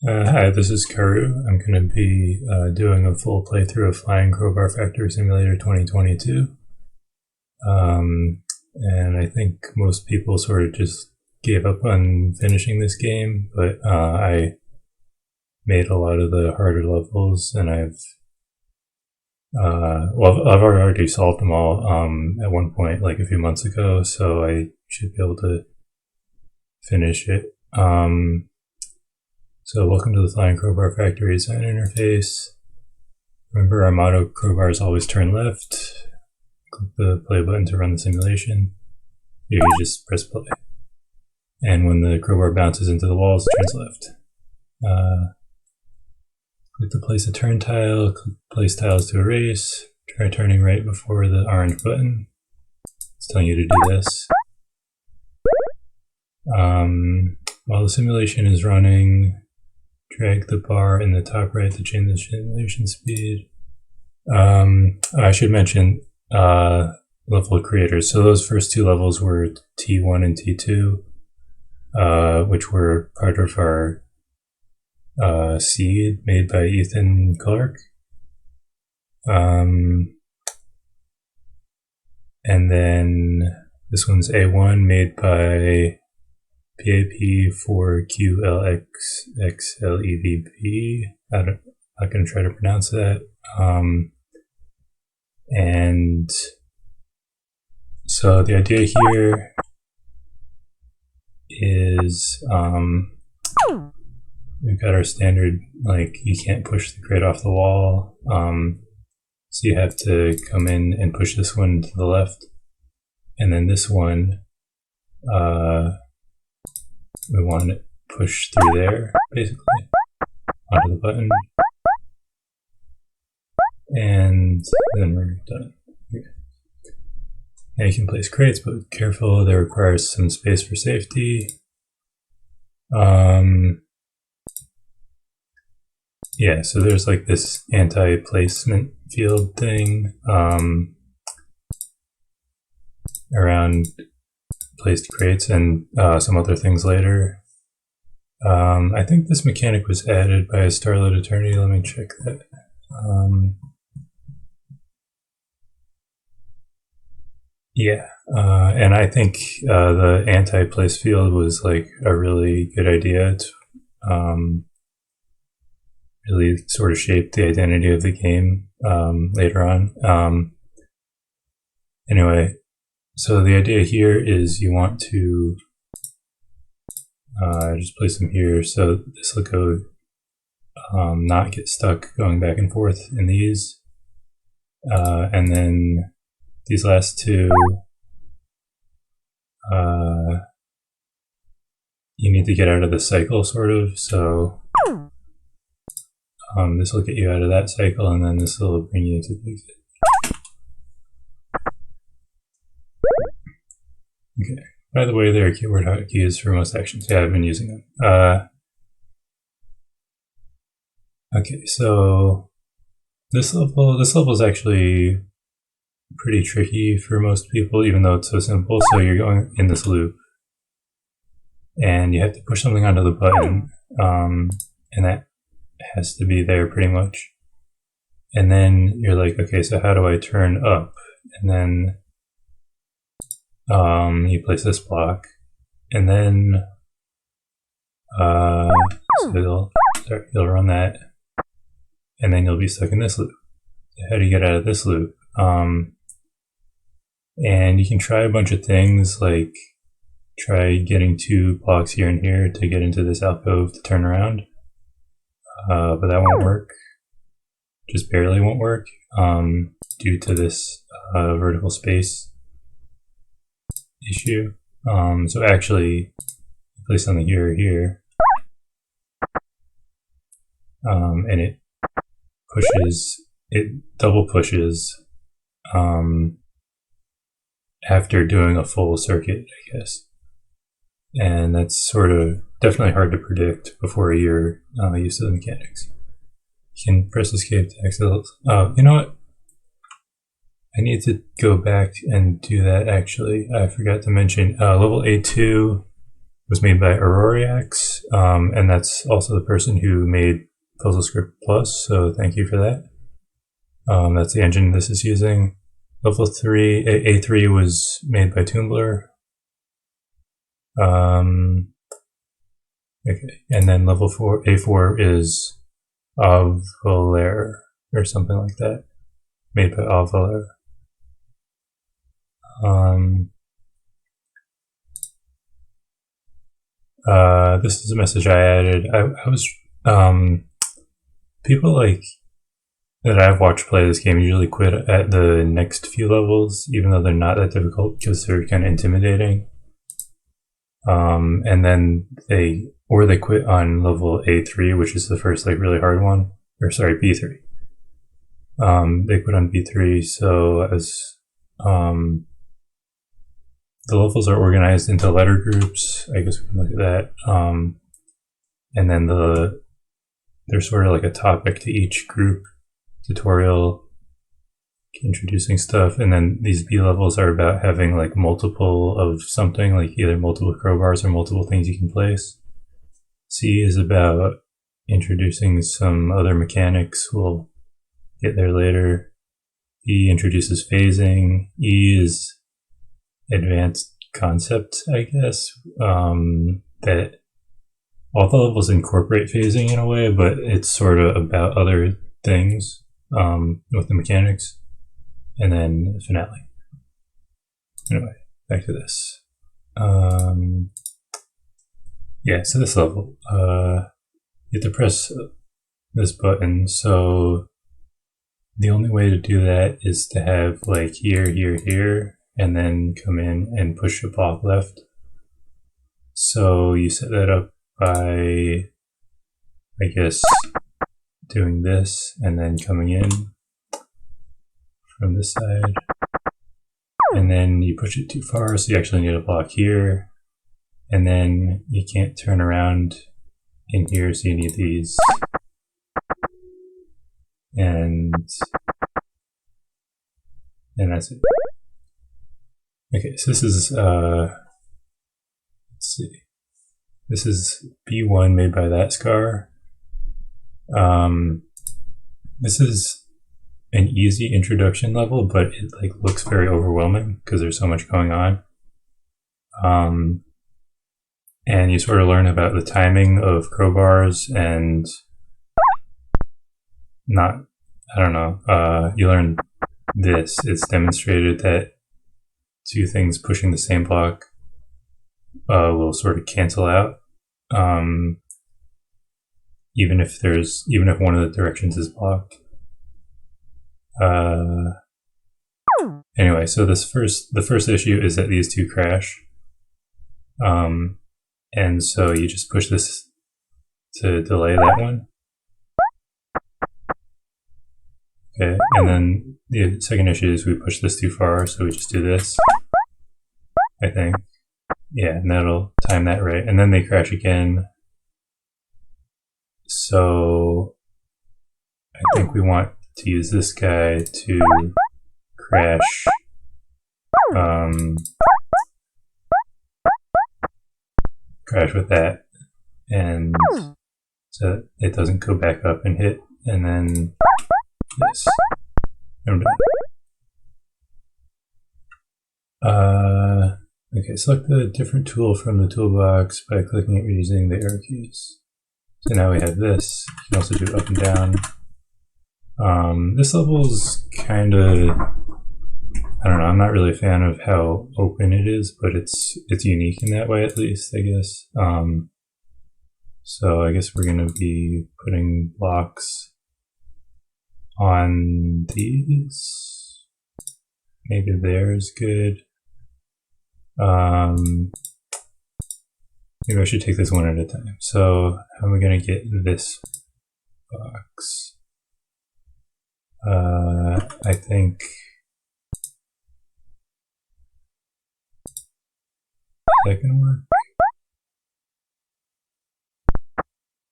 Hi, this is Karu. I'm going to be doing a full playthrough of Flying Crowbar Factory Simulator 2022. And I think most people sort of just gave up on finishing this game, but I made a lot of the harder levels, and I've already solved them all at one point, like a few months ago, so I should be able to finish it. So welcome to the Flying Crowbar Factory design interface. Remember our motto, crowbars always turn left. Click the play button to run the simulation. Here you just press play. And when the crowbar bounces into the walls, it turns left. Click to place a turn tile, click place tiles to erase. Try turning right before the orange button. It's telling you to do this. While the simulation is running, drag the bar in the top right to change the simulation speed. I should mention level creators. So those first two levels were T1 and T2, which were part of our seed made by Ethan Clark. And then this one's A1 made by PAP4QLXXLEVP. I'm not going to try to pronounce that. And so the idea here is we've got our standard, like, you can't push the grid off the wall. So you have to come in and push this one to the left. And then this one, we want to push through there, basically, onto the button. And then we're done. Okay. Now you can place crates, but be careful, that requires some space for safety. Yeah, so there's like this anti-placement field thing around placed crates and some other things later. I think this mechanic was added by a Starlit attorney. Let me check that. Yeah, and I think the anti-place field was like a really good idea. It's really sort of shaped the identity of the game later on. Anyway, so the idea here is you want to just place them here so this will go not get stuck going back and forth in these. And then these last two, you need to get out of the cycle, sort of. So this will get you out of that cycle, and then this will bring you to the exit. Okay. By the way, there are keyword hotkeys for most actions. Yeah, I've been using them. Okay, so this level is actually pretty tricky for most people, even though it's so simple. So you're going in this loop, and you have to push something onto the button, and that has to be there pretty much. And then you're like, okay, so how do I turn up? And then you place this block, and then so you'll run that, and then you'll be stuck in this loop. So how do you get out of this loop? And you can try a bunch of things, like try getting 2 blocks here and here to get into this alcove to turn around, but that won't work. Just barely won't work due to this vertical space issue. So actually, place something here or here, and it double pushes after doing a full circuit, I guess. And that's sort of definitely hard to predict before you're used to the mechanics. You can press escape to exit. You know what? I need to go back and do that, actually. I forgot to mention level A2 was made by Auroriax, and that's also the person who made PuzzleScript Plus, so thank you for that. That's the engine this is using. Level 3, A3 was made by Toonblur. Okay, and then level 4, A4 is Avalair, or something like that, made by Avalair. This is a message I added. I was, people like that I've watched play this game usually quit at the next few levels, even though they're not that difficult because they're kind of intimidating. And then they quit on level A3, which is the first like really hard one, or sorry, B3. They quit on B3, so as the levels are organized into letter groups. I guess we can look at that. And then there's sort of like a topic to each group, tutorial, introducing stuff, and then these B levels are about having like multiple of something, like either multiple crowbars or multiple things you can place. C is about introducing some other mechanics. We'll get there later. D introduces phasing. E is advanced concept, I guess, that all the levels incorporate phasing in a way, but it's sort of about other things with the mechanics. And then the finale. Anyway, back to this. Yeah, so this level, you have to press this button. So the only way to do that is to have like here, here, here, and then come in and push a block left. So you set that up by, I guess, doing this and then coming in from this side. And then you push it too far, so you actually need a block here. And then you can't turn around in here, so you need these. And that's it. Okay, so this is, let's see. This is B1 made by that Scar. This is an easy introduction level, but it like looks very overwhelming because there's so much going on. And you sort of learn about the timing of crowbars and you learn this. It's demonstrated that two things pushing the same block will sort of cancel out, even if one of the directions is blocked. Anyway, so the first issue is that these two crash, and so you just push this to delay that one. Okay, and then the second issue is we push this too far, so we just do this, I think. Yeah, and that'll time that right. And then they crash again. So I think we want to use this guy to crash crash with that, and so it doesn't go back up and hit, and then yes, I'm done. Okay, select the different tool from the toolbox by clicking it or using the arrow keys. So now we have this. You can also do up and down. This level's kind of, I don't know, I'm not really a fan of how open it is, but it's unique in that way at least, I guess. So I guess we're going to be putting blocks on these. Maybe there is good. Maybe I should take this one at a time. So how am I going to get this box? I think that can work.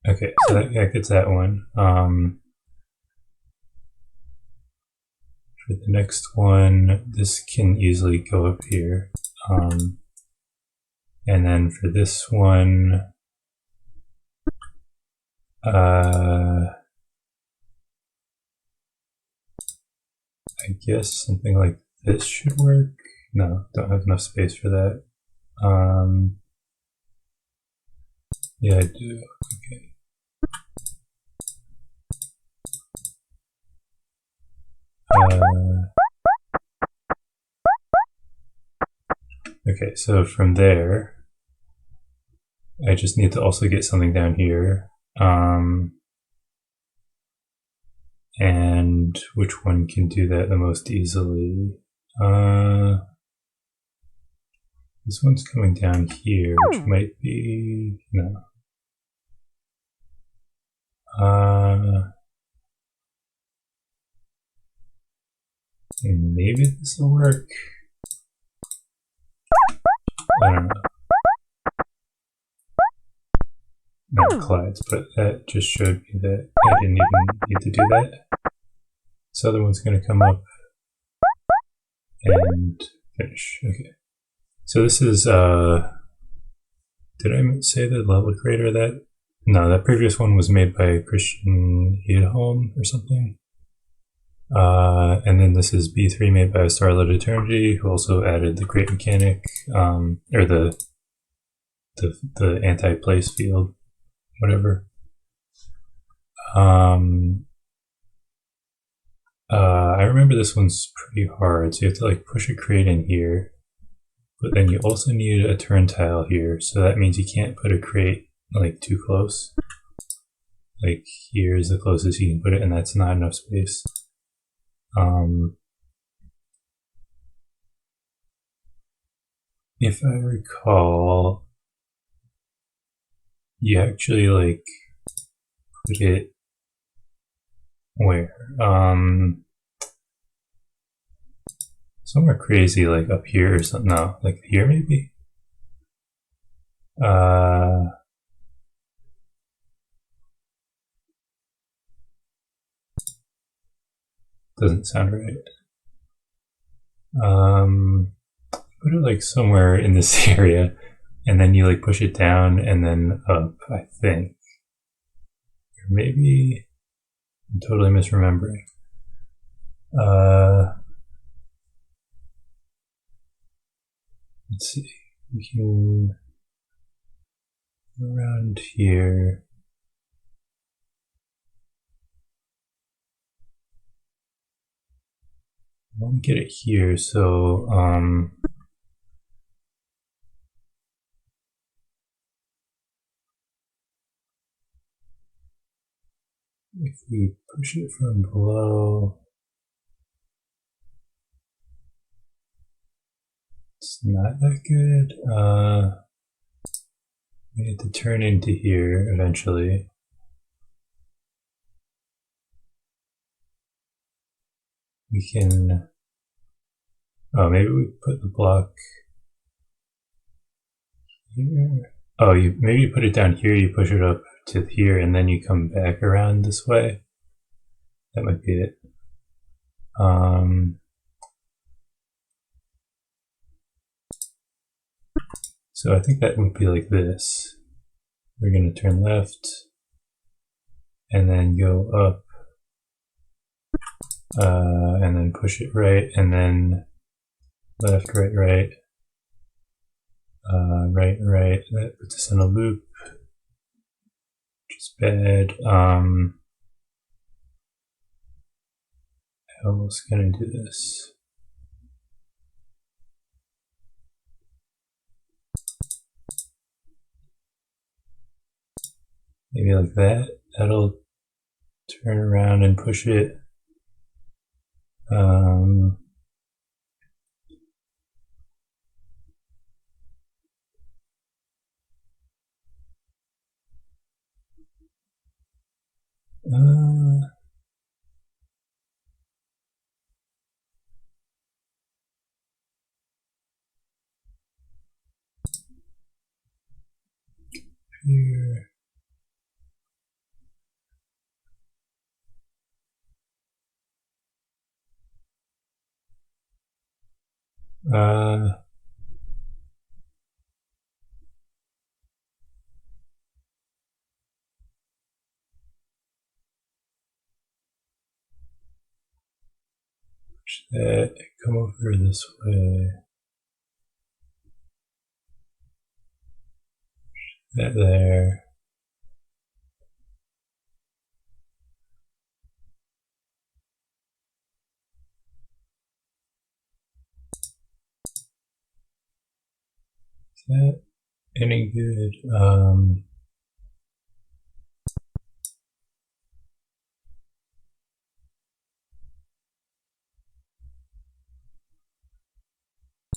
Okay, so that gets that one. For the next one, this can easily go up here. And then for this one, I guess something like this should work. No, don't have enough space for that. Yeah, I do. Okay. Okay, so from there, I just need to also get something down here. And which one can do that the most easily? This one's coming down here, which might be... no. Maybe this will work. I don't know. Not collides, but that just showed me that I didn't even need to do that. This other one's going to come up and finish. Okay. So this is, did I say the level creator of that? No, that previous one was made by Christian Edholm or something. And then this is B3 made by Starlit Eternity, who also added the crate mechanic, or the anti-place field, whatever. I remember this one's pretty hard, so you have to like push a crate in here, but then you also need a turn tile here, so that means you can't put a crate like too close. Like here's the closest you can put it, and that's not enough space. If I recall, you actually like put it where? Somewhere crazy, like up here or something. No, like here maybe? Doesn't sound right. Put it like somewhere in this area, and then you like push it down and then up, I think. Or maybe I'm totally misremembering. Let's see. We can go around here. I want to get it here, so if we push it from below, it's not that good. We need to turn into here eventually. We can, oh, maybe we put the block here. Oh, maybe you put it down here, you push it up to here, and then you come back around this way. That might be it. So I think that would be like this. We're going to turn left and then go up and then push it right and then left, right, right, right, right. That puts us in a loop, which is bad. How else can I do this? Maybe like that. That'll turn around and push it. Here. that, come over this way. That there. Is that any good?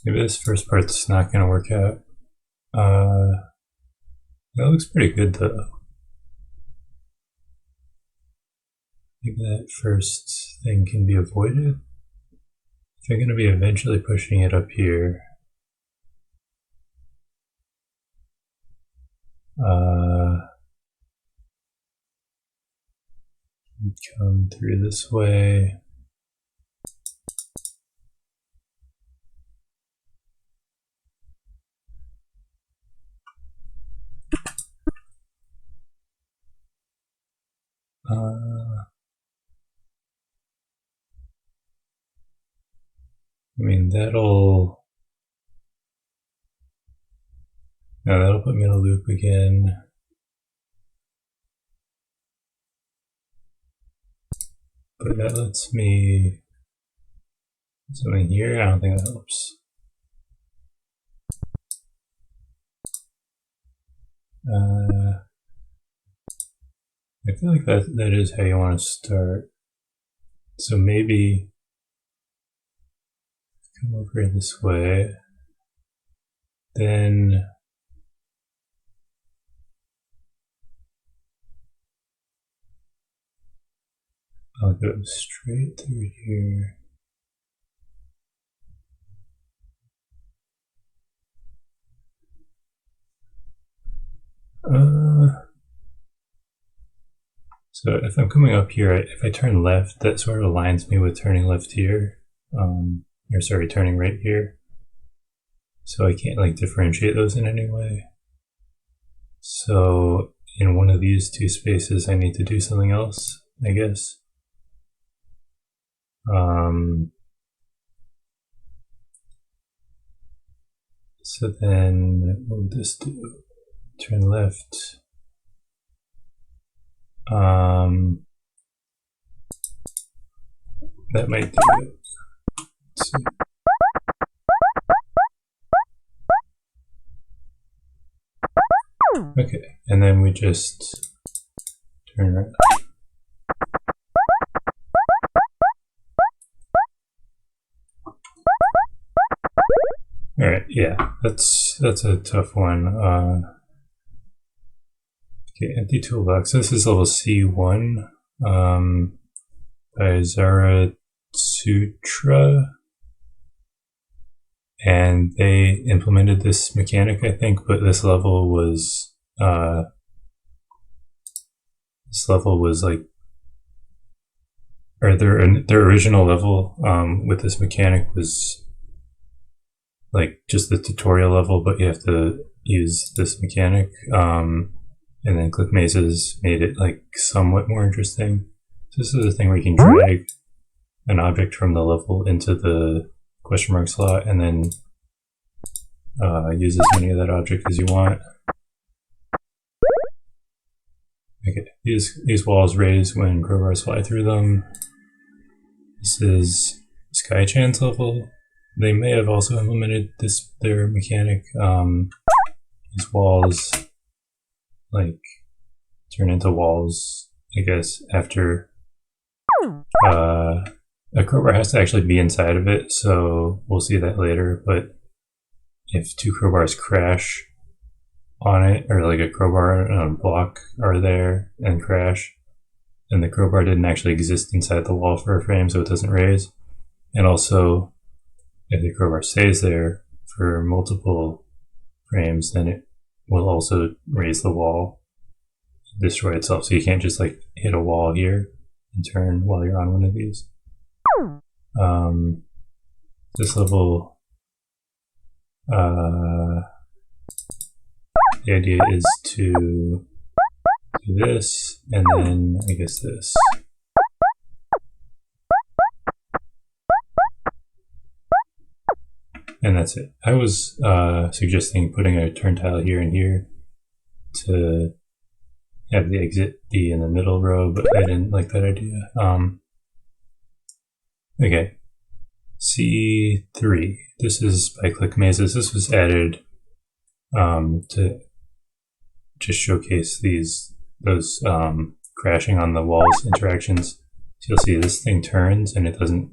Maybe this first part's not going to work out. That looks pretty good though. Maybe that first thing can be avoided. If I'm going to be eventually pushing it up here, come through this way. I mean, that'll put me in a loop again. But that lets me something here. I don't think that helps. I feel like that is how you want to start. So maybe come over this way. Then I'll go straight through here. So if I'm coming up here, if I turn left, that sort of aligns me with turning left here. Or sorry, turning right here. So I can't like differentiate those in any way. So in one of these two spaces, I need to do something else, I guess. So then what would this do? Turn left. That might do it. Let's see. Okay, and then we just turn right. Alright, yeah, that's a tough one. Okay, empty toolbox. This is level C1 by Zarathustra, and they implemented this mechanic, I think, but this level was like, or their original level with this mechanic was like just the tutorial level, but you have to use this mechanic. And then click mazes made it like somewhat more interesting. So this is a thing where you can drag an object from the level into the question mark slot and then use as many of that object as you want. Okay, these walls raise when crowbars fly through them. This is Skychan's level. They may have also implemented their mechanic. These walls like turn into walls, I guess, after a crowbar has to actually be inside of it, so we'll see that later. But if two crowbars crash on it, or like a crowbar and a block are there and crash, then the crowbar didn't actually exist inside the wall for a frame, so it doesn't raise. And also, if the crowbar stays there for multiple frames, then it will also raise the wall, destroy itself. So you can't just like hit a wall here and turn while you're on one of these. This level, the idea is to do this and then I guess this. And that's it. I was suggesting putting a turn tile here and here to have the exit be in the middle row, but I didn't like that idea. Okay, C3. This is by Click Mazes. This was added to just showcase those crashing on the walls interactions. So you'll see this thing turns and it hasn't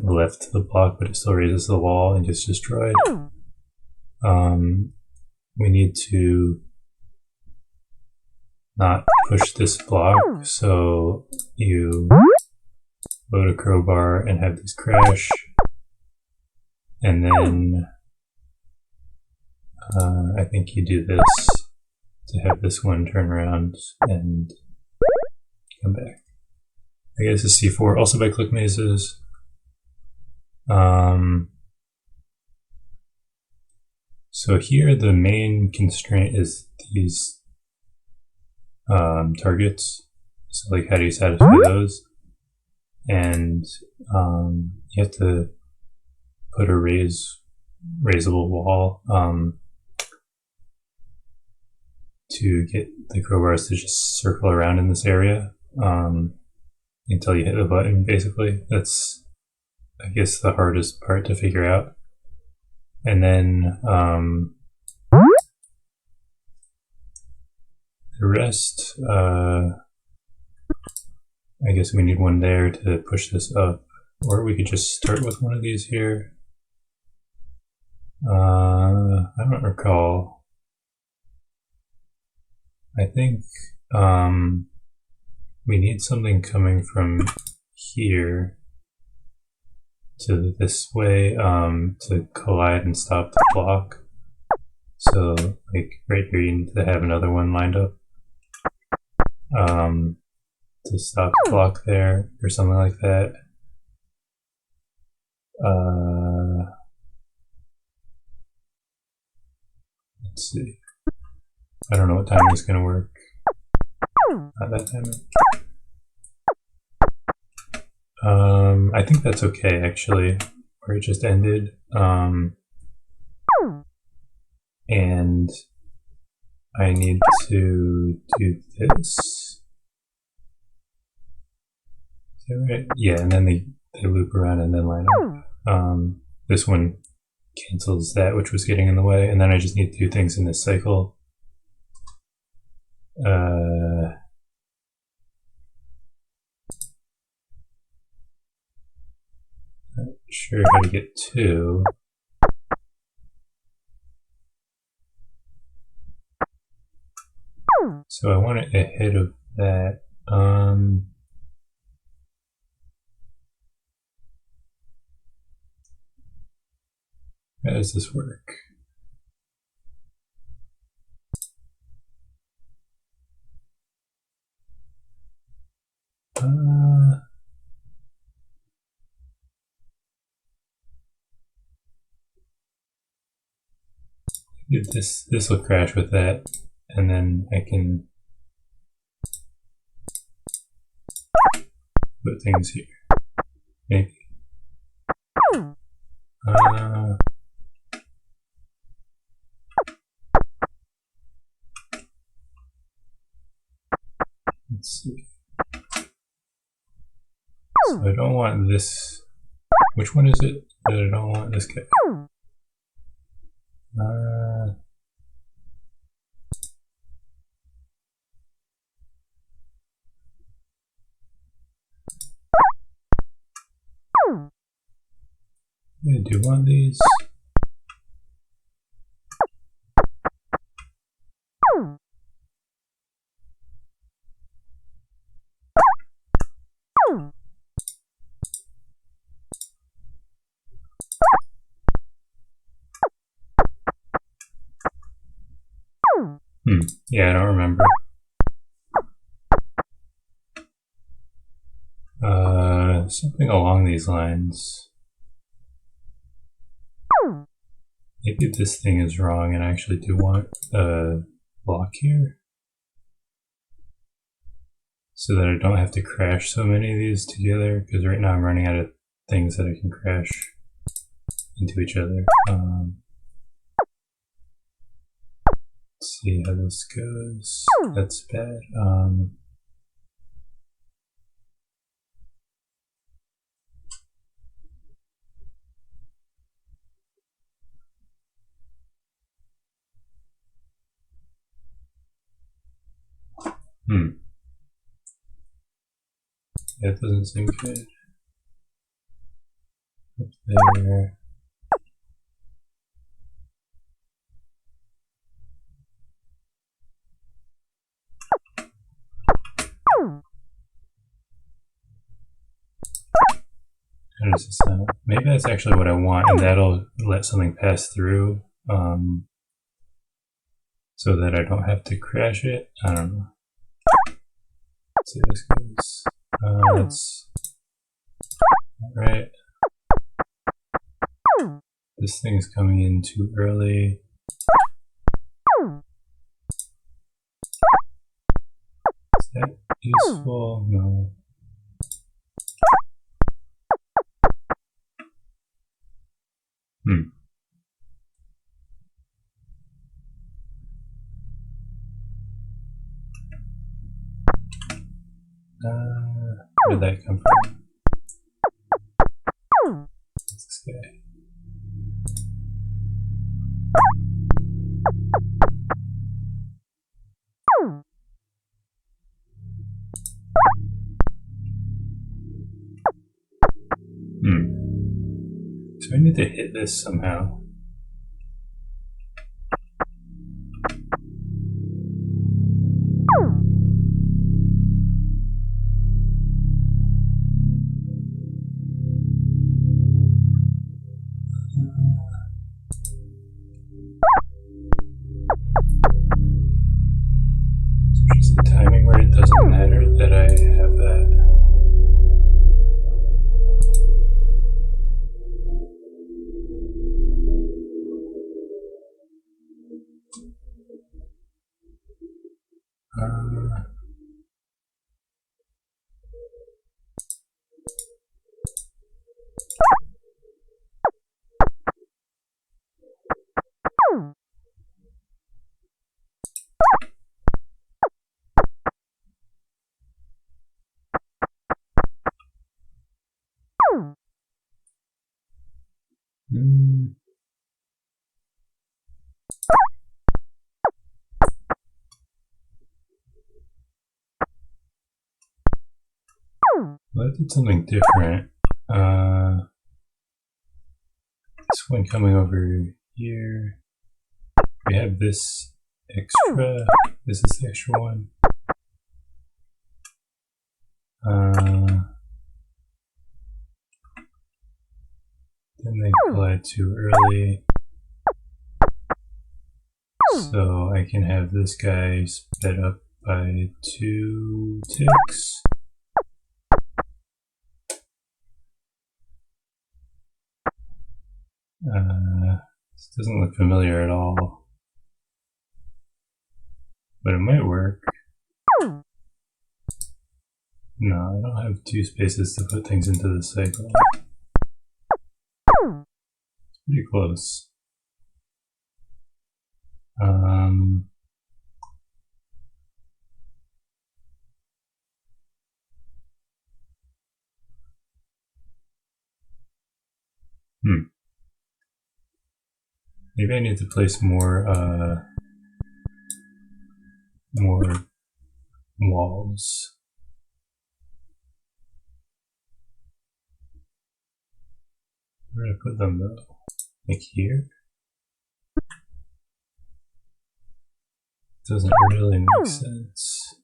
left the block, but it still raises the wall and gets destroyed. We need to not push this block, so you load a crowbar and have these crash, and then I think you do this to have this one turn around and come back. I guess it's C4, also by Click Mazes. So here the main constraint is these targets. So like, how do you satisfy those? And you have to put a raisable wall to get the crowbars to just circle around in this area until you hit the button, basically. That's, I guess, the hardest part to figure out. And then the rest, I guess we need one there to push this up, or we could just start with one of these here. I don't recall. I think we need something coming from here to this way to collide and stop the block. So like right here you need to have another one lined up to stop the block there or something like that. Let's see. I don't know what timing is going to work. Not that timing. I think that's okay, actually, where it just ended. And I need to do this. Is that right? Yeah, and then they loop around and then line up. This one cancels that, which was getting in the way, and then I just need to do things in this cycle. Not sure how to get to. So I want it ahead of that. How does this work? This will crash with that, and then I can put things here. Maybe. Let's see. So I don't want this. Which one is it that I don't want? This guy. I do one of these. Yeah, I don't remember. Something along these lines. Maybe this thing is wrong and I actually do want a block here, so that I don't have to crash so many of these together, because right now I'm running out of things that I can crash into each other. Let's see how this goes. That's bad. That doesn't seem good. Up there. How does this sound? Maybe that's actually what I want, and that'll let something pass through, so that I don't have to crash it. I don't know. Let's see how this goes. That's right. This thing's coming in too early. Is that useful? No. Where did that come from? What's this guy? So I need to hit this somehow. Just the timing where it doesn't matter that I have that. Well, I did something different. This one coming over here. We have this extra. This is the extra one. Then they collide too early. So I can have this guy sped up by 2 ticks. This doesn't look familiar at all, but it might work. No, I don't have 2 spaces to put things into the cycle. It's pretty close. Maybe I need to place more walls. Where do I put them though? Like here? Doesn't really make sense.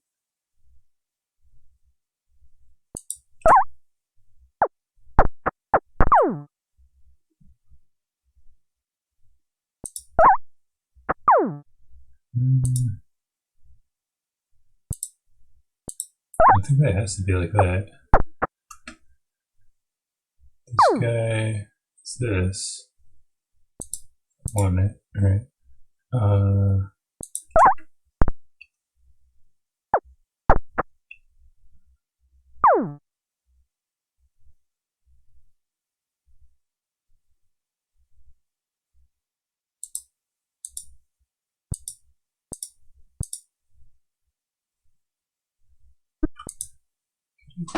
I think that has to be like that. This guy is this. I want it, right?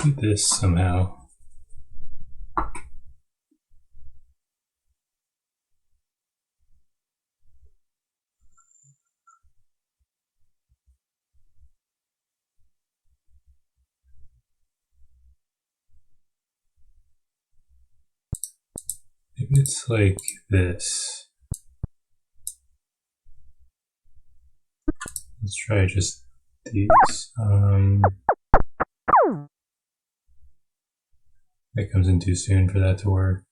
do this somehow. Maybe it's like this. Let's try just these. That comes in too soon for that to work.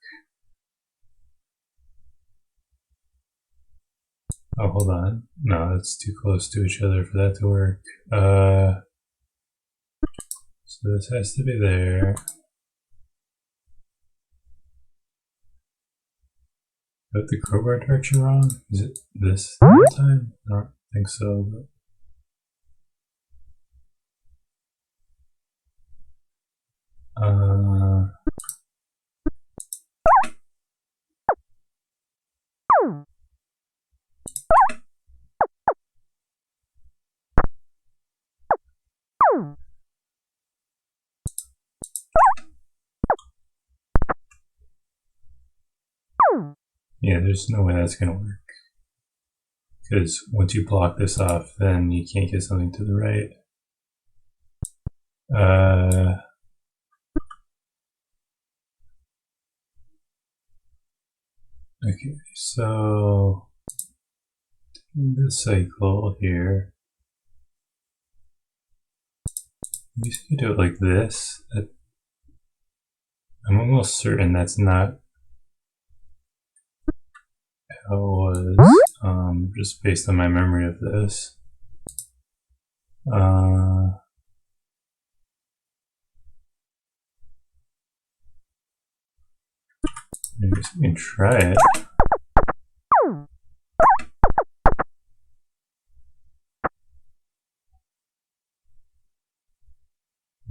Oh, hold on. No, that's too close to each other for that to work. So this has to be there. Got the crowbar direction wrong? Is it this time? I don't think so. But yeah, there's no way that's gonna work. Because once you block this off, then you can't get something to the right. Okay, so this cycle here. You just do it like this. I'm almost certain that's not how it was, just based on my memory of this. Maybe we can try it.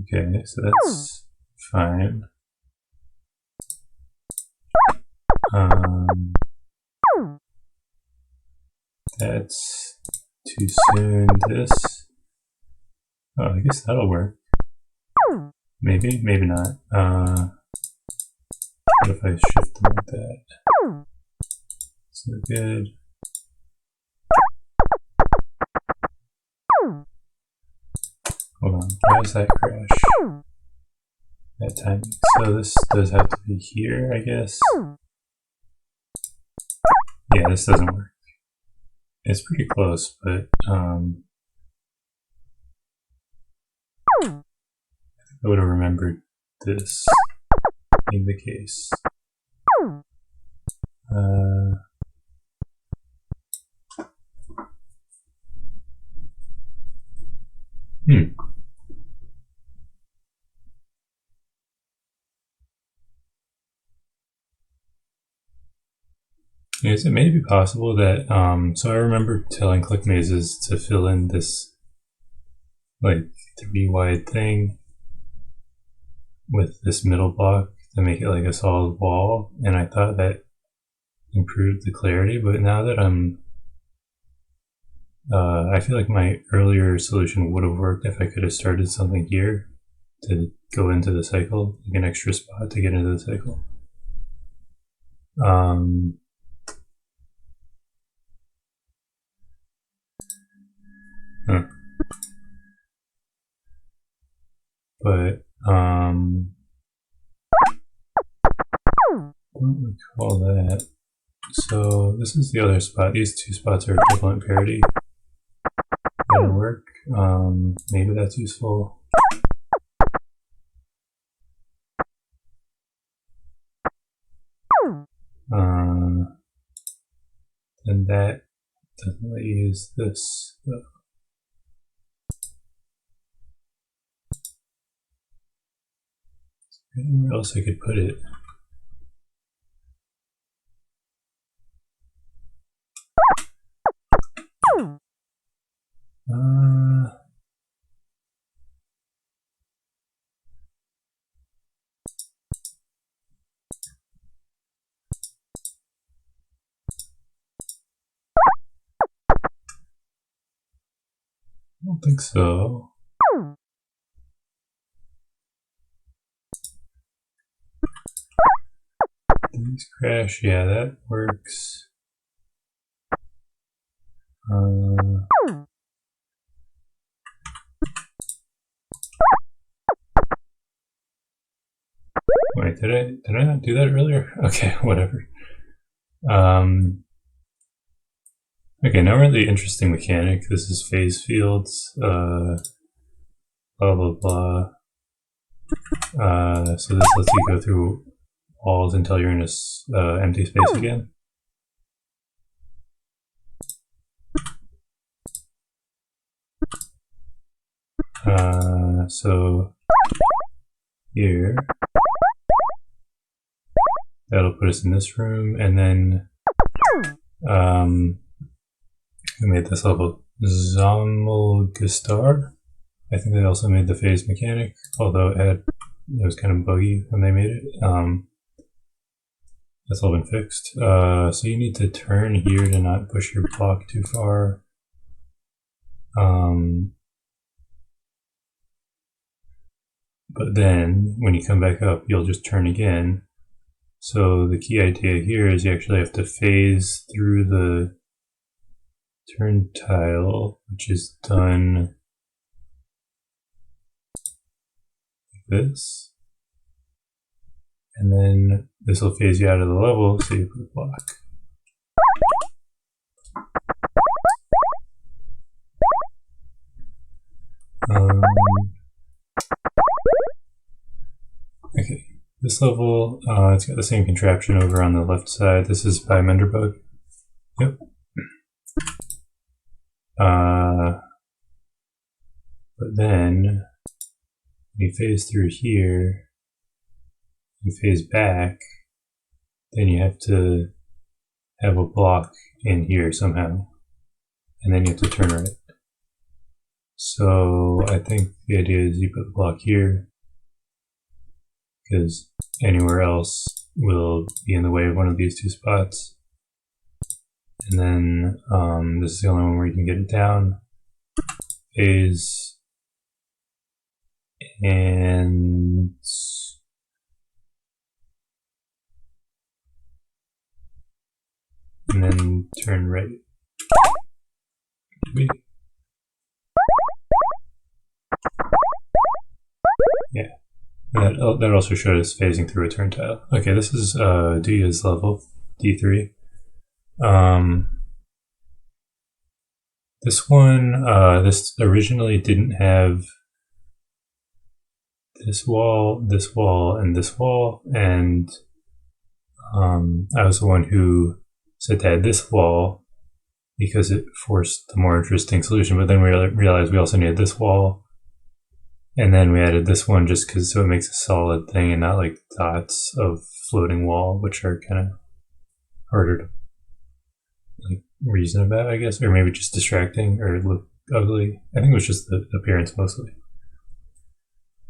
Okay, so that's fine. That's too soon. This. Oh, I guess that'll work. Maybe, maybe not. What if I shift them like that? It's no good. Hold on, why does that crash? That time. So this does have to be here, I guess. Yeah, this doesn't work. It's pretty close, but I think I would have remembered this being the case. Yes, it may be possible that, so I remember telling Click Mazes to fill in this, like, 3 wide thing with this middle block to make it like a solid wall, and I thought that improved the clarity, but now that I feel like my earlier solution would have worked if I could have started something here to go into the cycle, like an extra spot to get into the cycle. But I don't recall that. So this is the other spot. These two spots are equivalent parity. That'll work. Maybe that's useful. And that doesn't let you use this. Anywhere else I could put it? I don't think so. These crash, yeah, that works. Wait, did I not do that earlier? Okay, whatever. Okay, now we're at the interesting mechanic. This is phase fields. Blah blah blah. So this lets you go through walls until you're in this empty space again. So here, that'll put us in this room, and then we made this level Zammelgestar. I think they also made the phase mechanic, although it was kind of buggy when they made it. That's all been fixed. So you need to turn here to not push your block too far. But then when you come back up, you'll just turn again. So the key idea here is you actually have to phase through the turn tile, which is done like this. And then this will phase you out of the level, so you put a block. Okay, this level, it's got the same contraption over on the left side. This is by Menderbug. Yep. But then you phase through here, you phase back, then you have to have a block in here somehow, and then you have to turn right. So I think the idea is you put the block here, because anywhere else will be in the way of one of these two spots. And then this is the only one where you can get it down. Phase and then turn right. Yeah. That also showed us phasing through a turn tile. Okay, this is Duya's level, D3. This one, this originally didn't have this wall, and this wall, and I was the one who said to add this wall because it forced the more interesting solution, but then we realized we also needed this wall, and then we added this one just because so it makes a solid thing and not like dots of floating wall, which are kind of harder to like reason about, I guess, or maybe just distracting or look ugly. I think it was just the appearance mostly.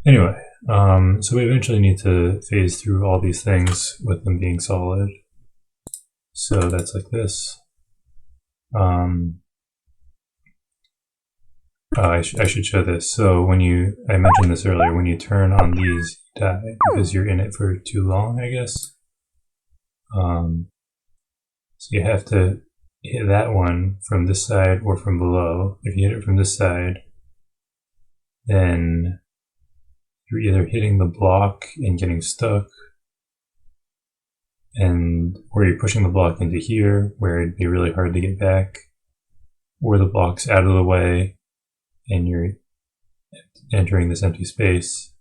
Anyway, so we eventually need to phase through all these things with them being solid. So that's like this. I should show this. So when I mentioned this earlier, when you turn on these, you die because you're in it for too long, I guess. So you have to hit that one from this side or from below. If you hit it from this side, then you're either hitting the block and getting stuck, or you're pushing the block into here where it'd be really hard to get back, or the block's out of the way and you're entering this empty space,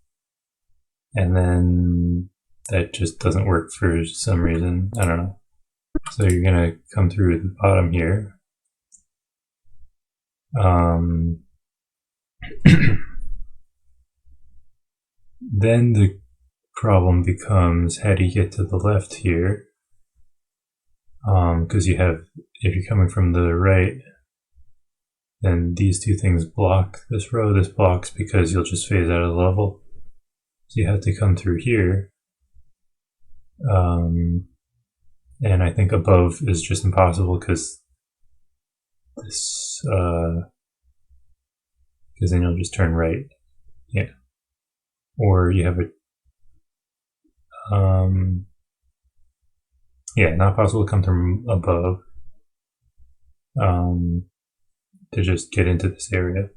and then that just doesn't work for some reason. I don't know. So you're gonna come through the bottom here. Then the problem becomes, how do you get to the left here? Because you have, if you're coming from the right, then these two things block this row. This blocks because you'll just phase out of the level. So you have to come through here. And I think above is just impossible because this, because then you'll just turn right. Yeah. Or you have a, Yeah, not possible to come from above to just get into this area.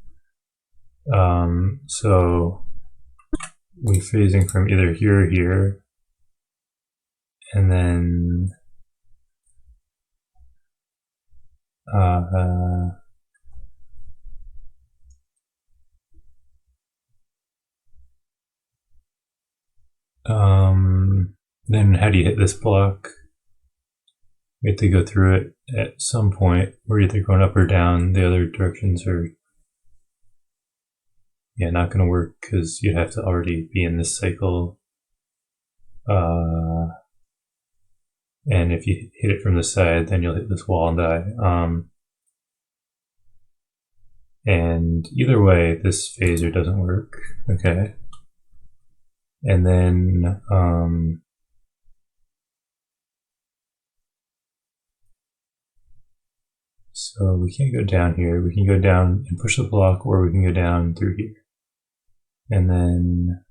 So we're phasing from either here or here, and then then how do you hit this block? We have to go through it at some point. We're either going up or down. The other directions are not going to work because you'd have to already be in this cycle. And if you hit it from the side, then you'll hit this wall and die. And either way, this phaser doesn't work. Okay. And then so we can't go down here. We can go down and push the block, or we can go down through here. And then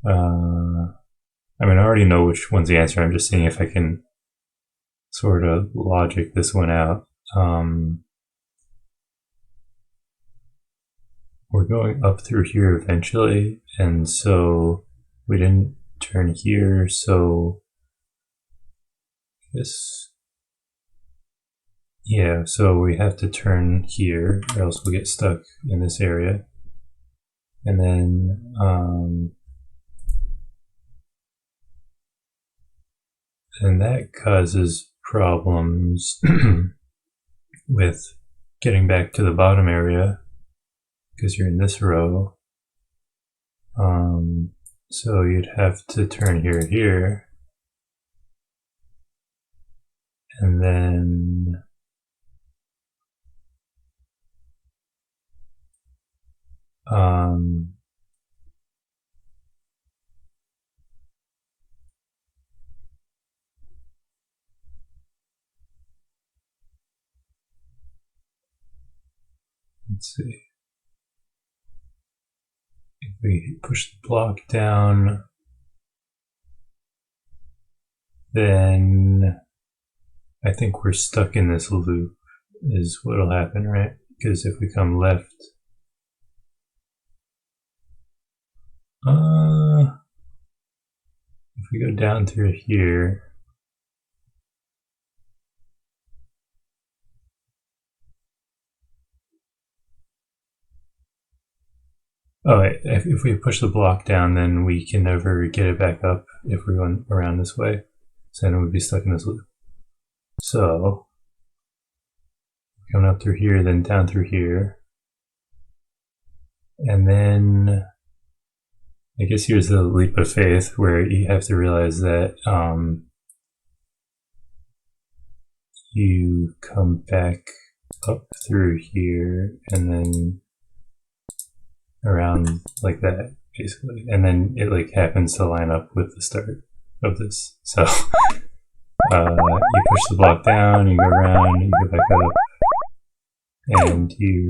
I mean, I already know which one's the answer. I'm just seeing if I can sort of logic this one out. We're going up through here eventually, and so we didn't turn here, so this, yeah, so we have to turn here, or else we'll get stuck in this area. And then and that causes problems with getting back to the bottom area because you're in this row. So you'd have to turn here, and then let's see. If we push the block down, then I think we're stuck in this loop is what'll happen, right? Because if we come left, if we go down through here, oh, if we push the block down, then we can never get it back up if we went around this way. So then we'd be stuck in this loop. So, coming up through here, then down through here. And then, I guess here's the leap of faith where you have to realize that you come back up through here and then around like that, basically. And then it like happens to line up with the start of this. So you push the block down, you go around, you go back up, and you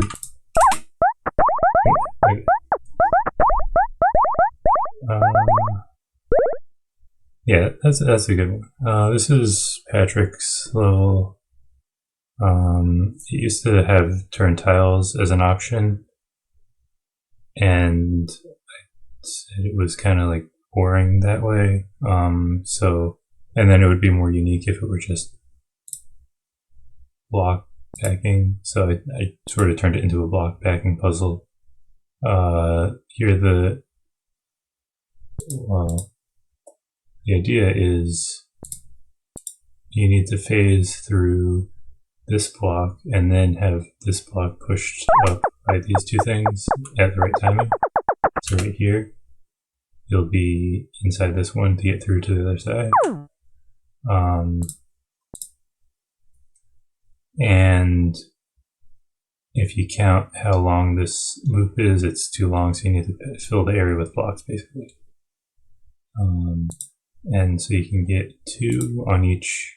yeah, that's a good one. This is Patrick's little. It used to have turn tiles as an option, and I said it was kind of like boring that way. So, and then it would be more unique if it were just block packing. So I sort of turned it into a block packing puzzle. Here the idea is you need to phase through this block and then have this block pushed up by these two things at the right timing. So right here, you'll be inside this one to get through to the other side. And if you count how long this loop is, it's too long, so you need to fill the area with blocks, basically. And so you can get 2 on each,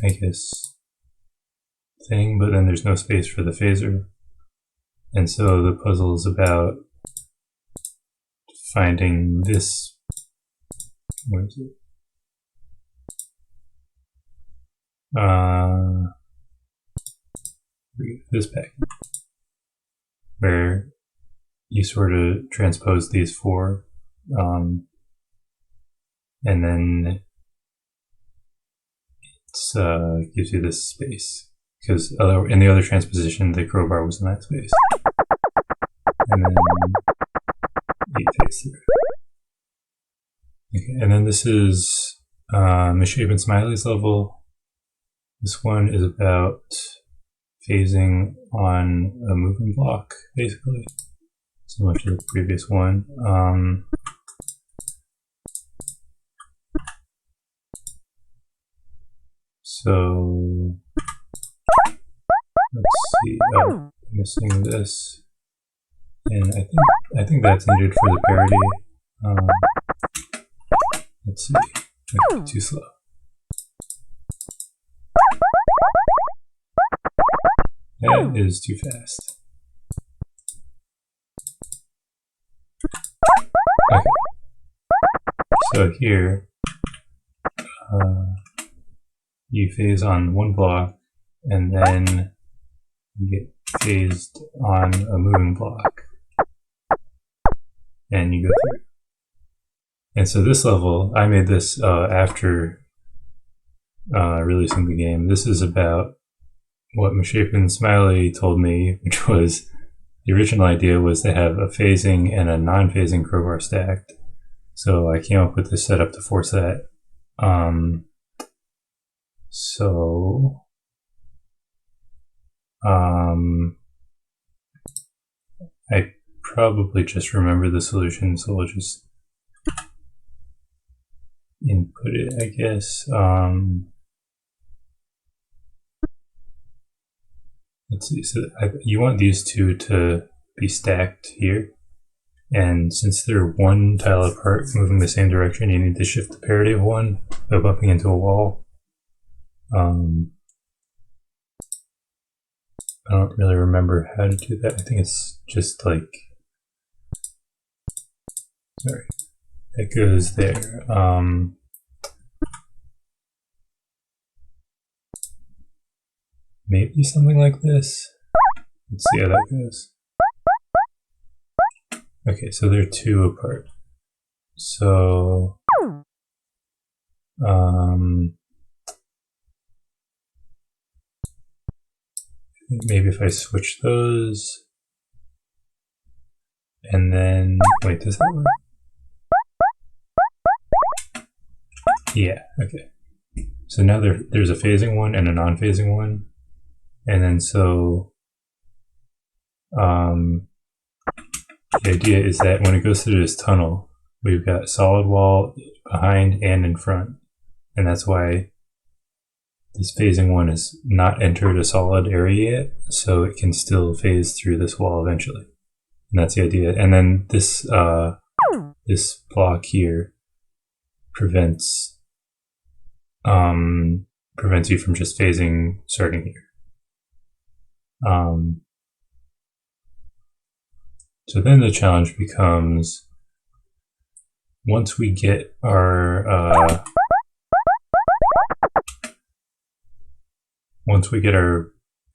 I guess, thing, but then there's no space for the phaser. And so the puzzle is about finding this Where is it? This package, where you sort of transpose these four, and then it gives you this space, because in the other transposition the crowbar was in that space, and then you phase through. Okay, and then this is Misshapen Smiley's level. This one is about phasing on a moving block, basically, similar to the previous one. So let's see. Oh, missing this, and I think that's needed for the parity. Let's see. Okay, too slow. That is too fast. Okay. So here, you phase on one block, and then you get phased on a moving block, and you go through. And so this level, I made this after releasing the game. This is about what Misshapen Smiley told me, which was the original idea was to have a phasing and a non-phasing crowbar stacked. So I came up with this setup to force that. I probably just remember the solution, so we'll just input it, I guess. Let's see, so you want these two to be stacked here, and since they're one tile apart moving the same direction, you need to shift the parity of one by bumping into a wall. I don't really remember how to do that. I think it's just like, sorry, that goes there. Maybe something like this. Let's see how that goes. Okay, so they're two apart. So, I think maybe if I switch those, and then, wait, does that work? Yeah, okay. So now there's a phasing one and a non-phasing one. And then so the idea is that when it goes through this tunnel, we've got solid wall behind and in front. And that's why this phasing one has not entered a solid area yet, so it can still phase through this wall eventually. And that's the idea. And then this this block here prevents you from just phasing starting here. So then the challenge becomes, once we get our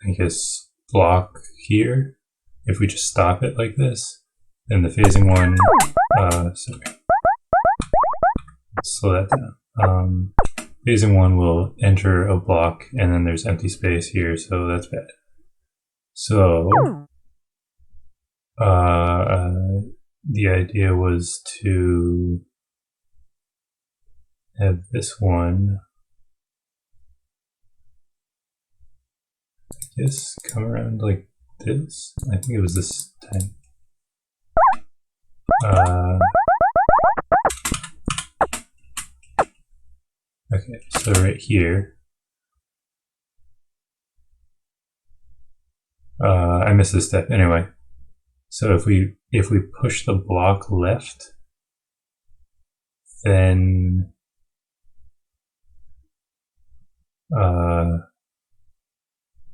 I guess block here, if we just stop it like this, then the phasing one, sorry, let's slow that down. Phasing one will enter a block, and then there's empty space here, so that's bad. So the idea was to have this one, I guess, come around like this. I think it was this time. Okay, so right here, I missed this step anyway. So if we push the block left, then the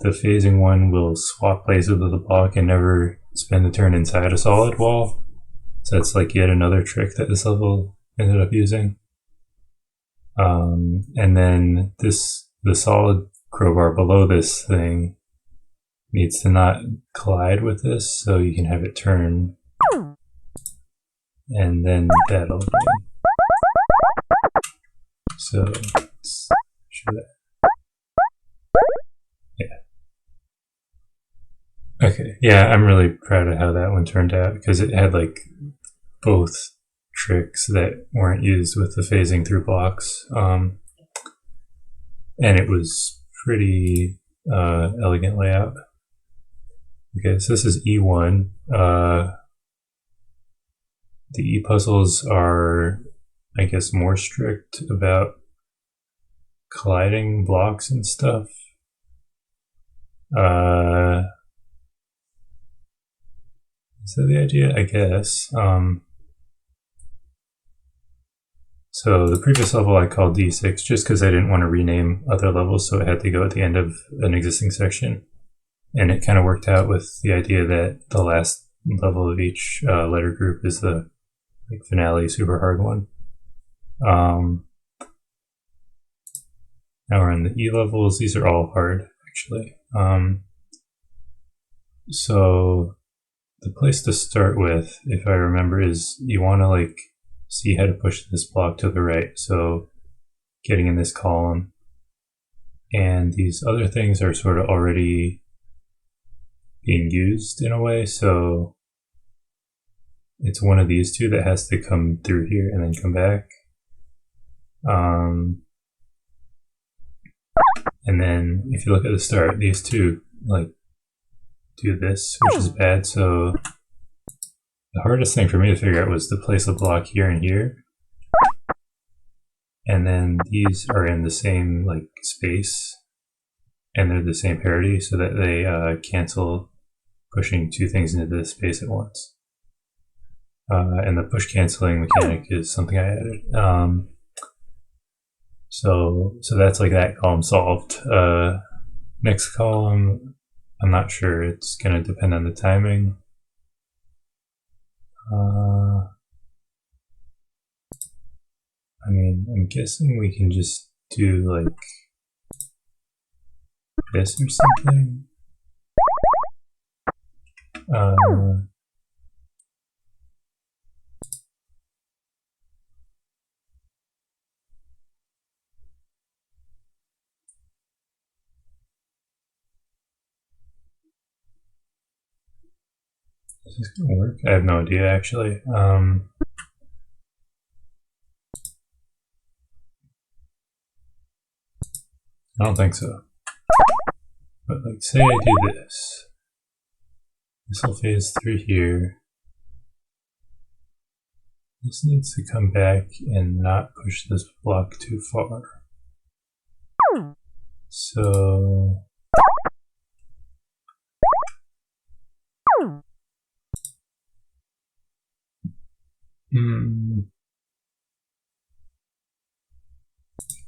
phasing one will swap places with the block and never spend a turn inside a solid wall. So that's like yet another trick that this level ended up using. And then the solid crowbar below this thing needs to not collide with this, so you can have it turn, and then that'll be. So let's show that. Yeah. Okay. Yeah, I'm really proud of how that one turned out because it had like both tricks that weren't used with the phasing through blocks, and it was pretty elegant layout. Okay, so this is E1. The E puzzles are, I guess, more strict about colliding blocks and stuff. Is that the idea? I guess. So the previous level I called D6 just because I didn't want to rename other levels, so it had to go at the end of an existing section. And it kind of worked out with the idea that the last level of each letter group is the finale super hard one. Now we're in the E levels. These are all hard, actually. So the place to start with, if I remember, is you want to see how to push this block to the right. So getting in this column. And these other things are sort of already being used in a way. So it's one of these two that has to come through here and then come back. And then if you look at the start, these two do this, which is bad. So the hardest thing for me to figure out was to place a block here and here. And then these are in the same space, and they're the same parity, so that they cancel pushing two things into this space at once. And the push canceling mechanic is something I added. So that's that column solved. Next column, I'm not sure. It's going to depend on the timing. I mean, I'm guessing we can just do this or something. Is this gonna work? I have no idea, actually. I don't think so. But say I do this. This will phase through here. This needs to come back and not push this block too far. So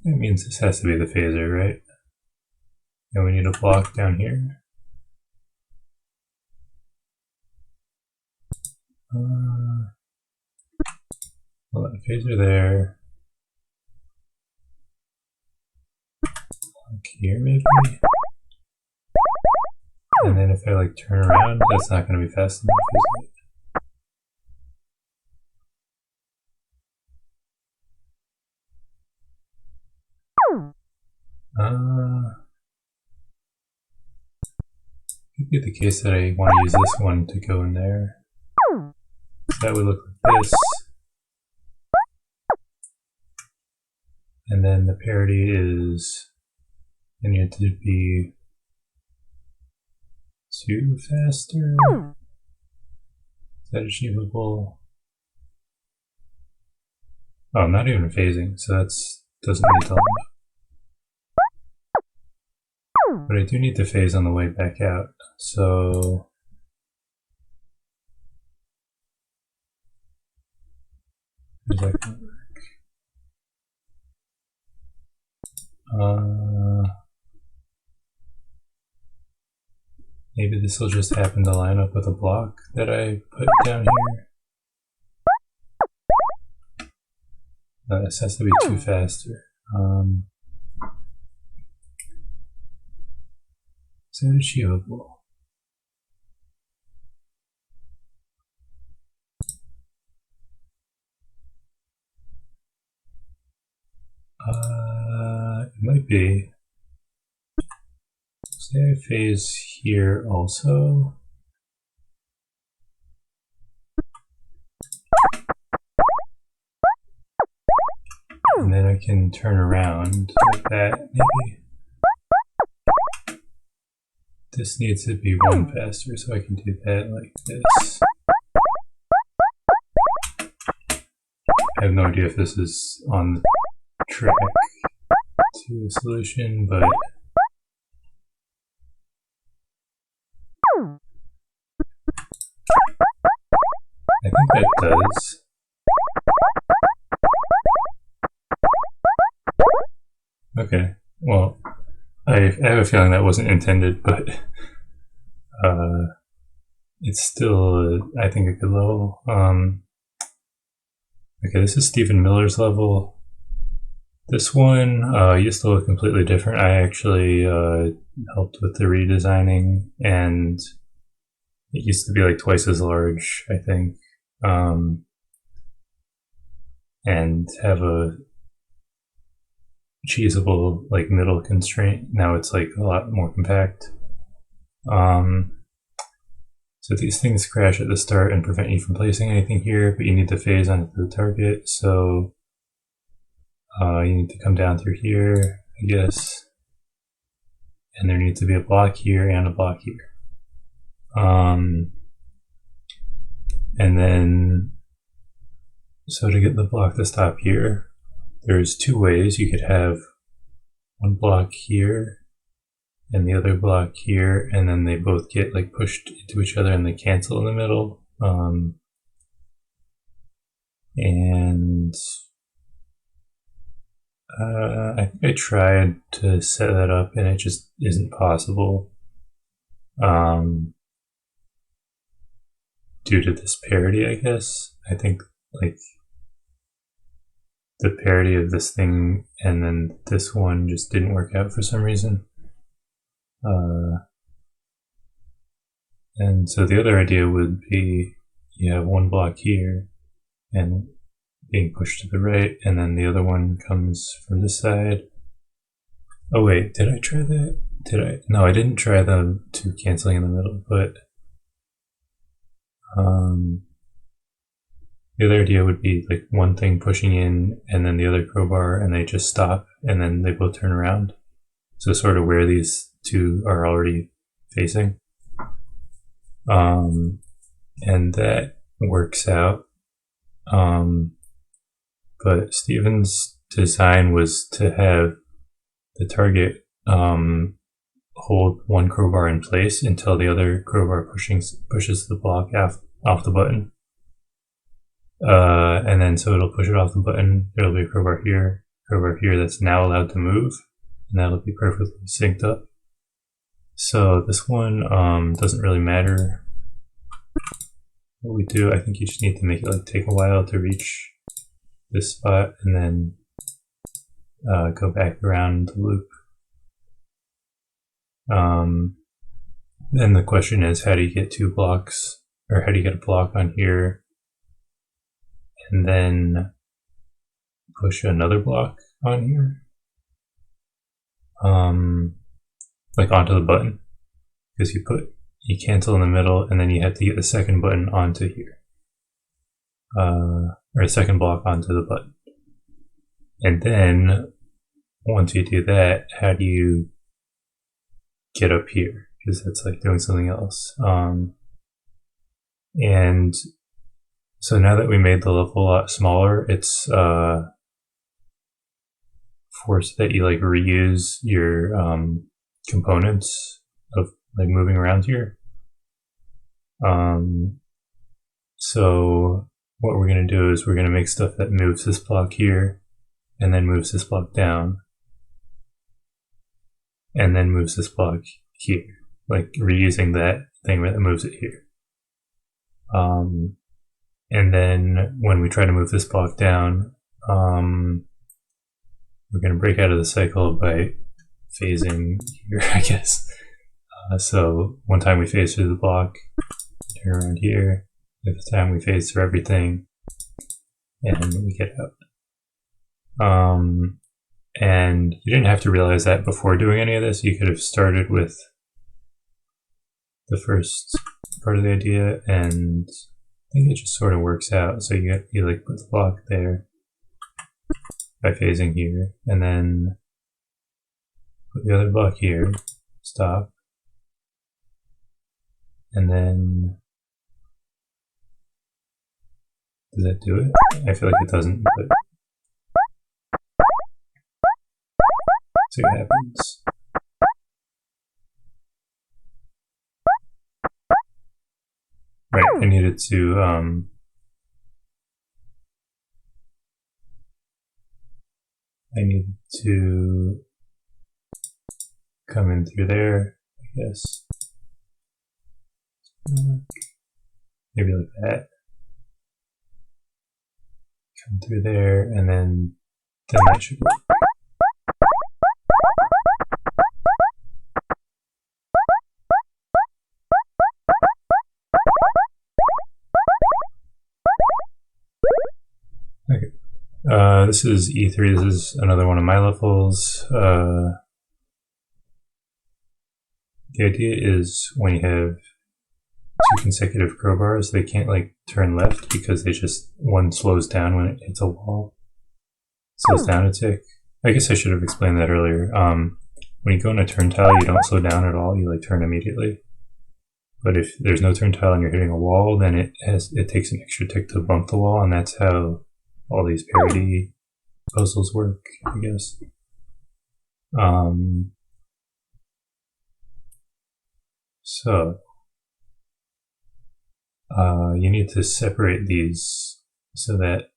that means this has to be the phaser, right? And we need a block down here. Hold on, phaser there. Block here, maybe? And then if I turn around, that's not going to be fast enough, is it? Could be the case that I want to use this one to go in there. So that would look like this. And then the parity is going to need to be 2 faster. Is that achievable? Oh, not even phasing, so that's doesn't need to. But I do need to phase on the way back out, so is that gonna work? Maybe this will just happen to line up with a block that I put down here. This has to be 2 faster. Is that achievable? It might be. Say I phase here also. And then I can turn around like that, maybe. This needs to be one faster, so I can do that like this. I have no idea if this is on the track to a solution, but I think that does. Okay, well, I have a feeling that wasn't intended, but it's still, I think, a good level. Okay, this is Stephen Miller's level. This one used to look completely different. I actually helped with the redesigning, and it used to be like twice as large, I think, and have a cheesable like middle constraint. Now it's like a lot more compact. So these things crash at the start and prevent you from placing anything here, but you need to phase onto the target, so you need to come down through here, I guess. And there needs to be a block here and a block here. And then, so to get the block to stop here, there's two ways. You could have one block here and the other block here, and then they both get like pushed into each other and they cancel in the middle. And I think I tried to set that up and it just isn't possible due to this parity, I guess. I think like the parity of this thing and then this one just didn't work out for some reason. And so the other idea would be you have one block here and being pushed to the right, and then the other one comes from this side. Oh wait, did I try that? Did I? No, I didn't try the two canceling in the middle, but the other idea would be like one thing pushing in and then the other crowbar, and they just stop and then they both turn around. So sort of where these two are already facing. And that works out. But Stephen's design was to have the target hold one crowbar in place until the other crowbar pushes the block off the button. And then so it'll push it off the button. There'll be a crowbar here that's now allowed to move, and that'll be perfectly synced up. So this one doesn't really matter what we do. I think you just need to make it like take a while to reach this spot and then go back around the loop. Then the question is, how do you get two blocks, or how do you get a block on here and then push another block on here? Like onto the button, because you cancel in the middle and then you have to get the second button onto here, or a second block onto the button. And then once you do that, how do you get up here? Because that's like doing something else. And so now that we made the level a lot smaller, it's forced that you like reuse your components of like moving around here. So what we're going to do is we're going to make stuff that moves this block here and then moves this block down and then moves this block here, like reusing that thing that moves it here. And then when we try to move this block down, we're going to break out of the cycle by phasing here, I guess. So one time we phase through the block, turn around here. The other time we phase through everything, and we get out. And you didn't have to realize that before doing any of this. You could have started with the first part of the idea, and I think it just sort of works out. So you like put the block there by phasing here, and then put the other block here, stop, and then does that do it? I feel like it doesn't, but see what happens. Right, I needed to come in through there, I guess. Maybe like that. Come through there, and then that should work. Okay. This is E3. This is another one of my levels. The idea is when you have two consecutive crowbars, they can't like turn left because one slows down when it hits a wall. Slows down a tick. I guess I should have explained that earlier. When you go in a turn tile, you don't slow down at all. You like turn immediately. But if there's no turn tile and you're hitting a wall, then it takes an extra tick to bump the wall, and that's how all these parity puzzles work, I guess. So you need to separate these so that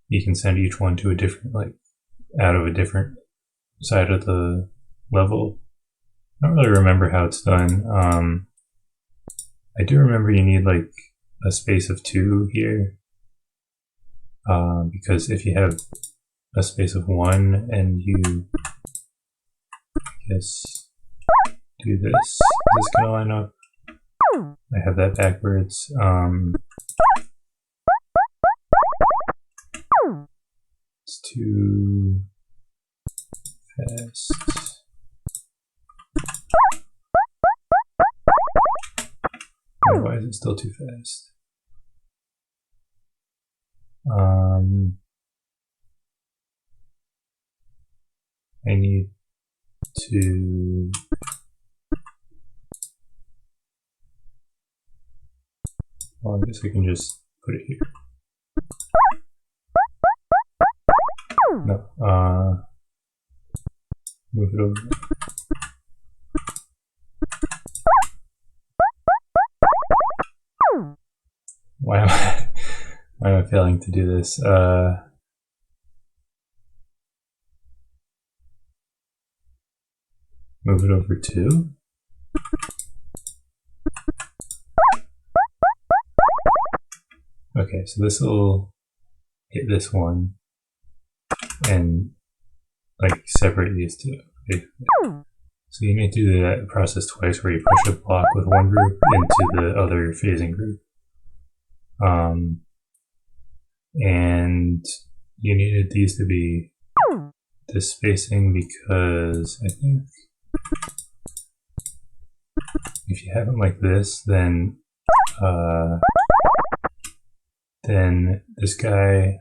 you can send each one to a different, out of a different side of the level. I don't really remember how it's done. I do remember you need like a space of 2 here, because if you have a space of 1 and you, I guess, do this, is this gonna line up? I have that backwards. It's too fast. Why is it still too fast? I need to well, I guess I can just put it here. No, move it over. Why am I failing to do this? Move it over 2. Okay, so this will hit this one and like separate these two. So you need to do that process twice, where you push a block with one group into the other phasing group. And you needed these to be this spacing because I think if you have them like this, then this guy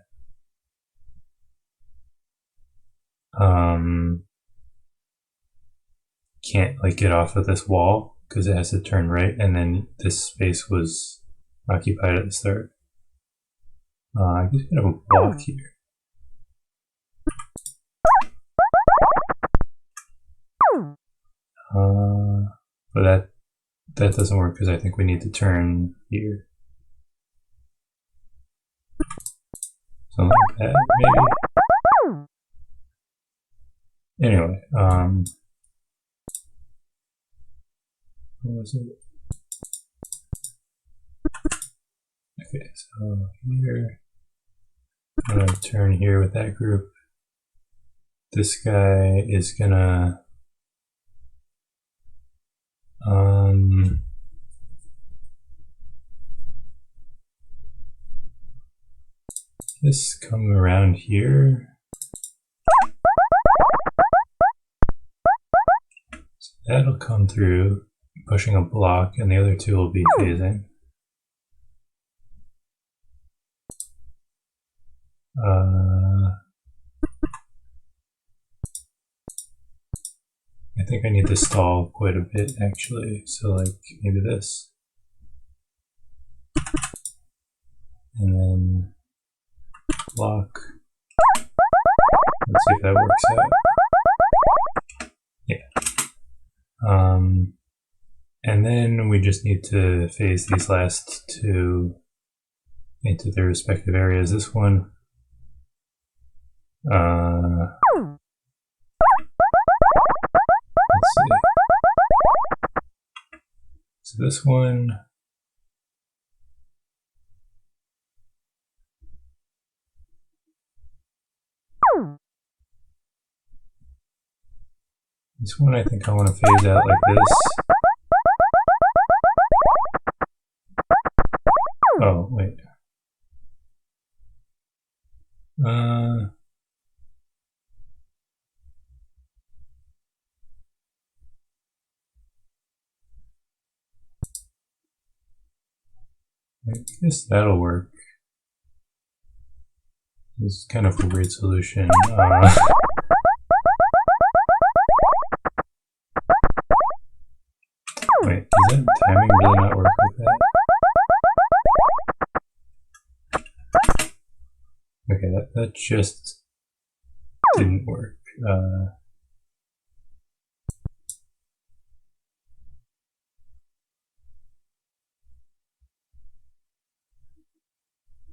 can't like get off of this wall because it has to turn right, and then this space was occupied at the start. I guess we have a block here. But that doesn't work because I think we need to turn here. Something like that, maybe. Anyway, what was it? Okay, so here, I'm gonna turn here with that group. This guy is gonna just come around here. So that'll come through, pushing a block, and the other two will be phasing. I think I need to stall quite a bit actually, so like maybe this. And then block. Let's see if that works out. Yeah. And then we just need to phase these last two into their respective areas. This one, let's see. So this one, I think I want to phase out like this. Oh, wait. I guess that'll work. This is kind of a weird solution. Wait, does that timing really not work with that? Okay, that just didn't work.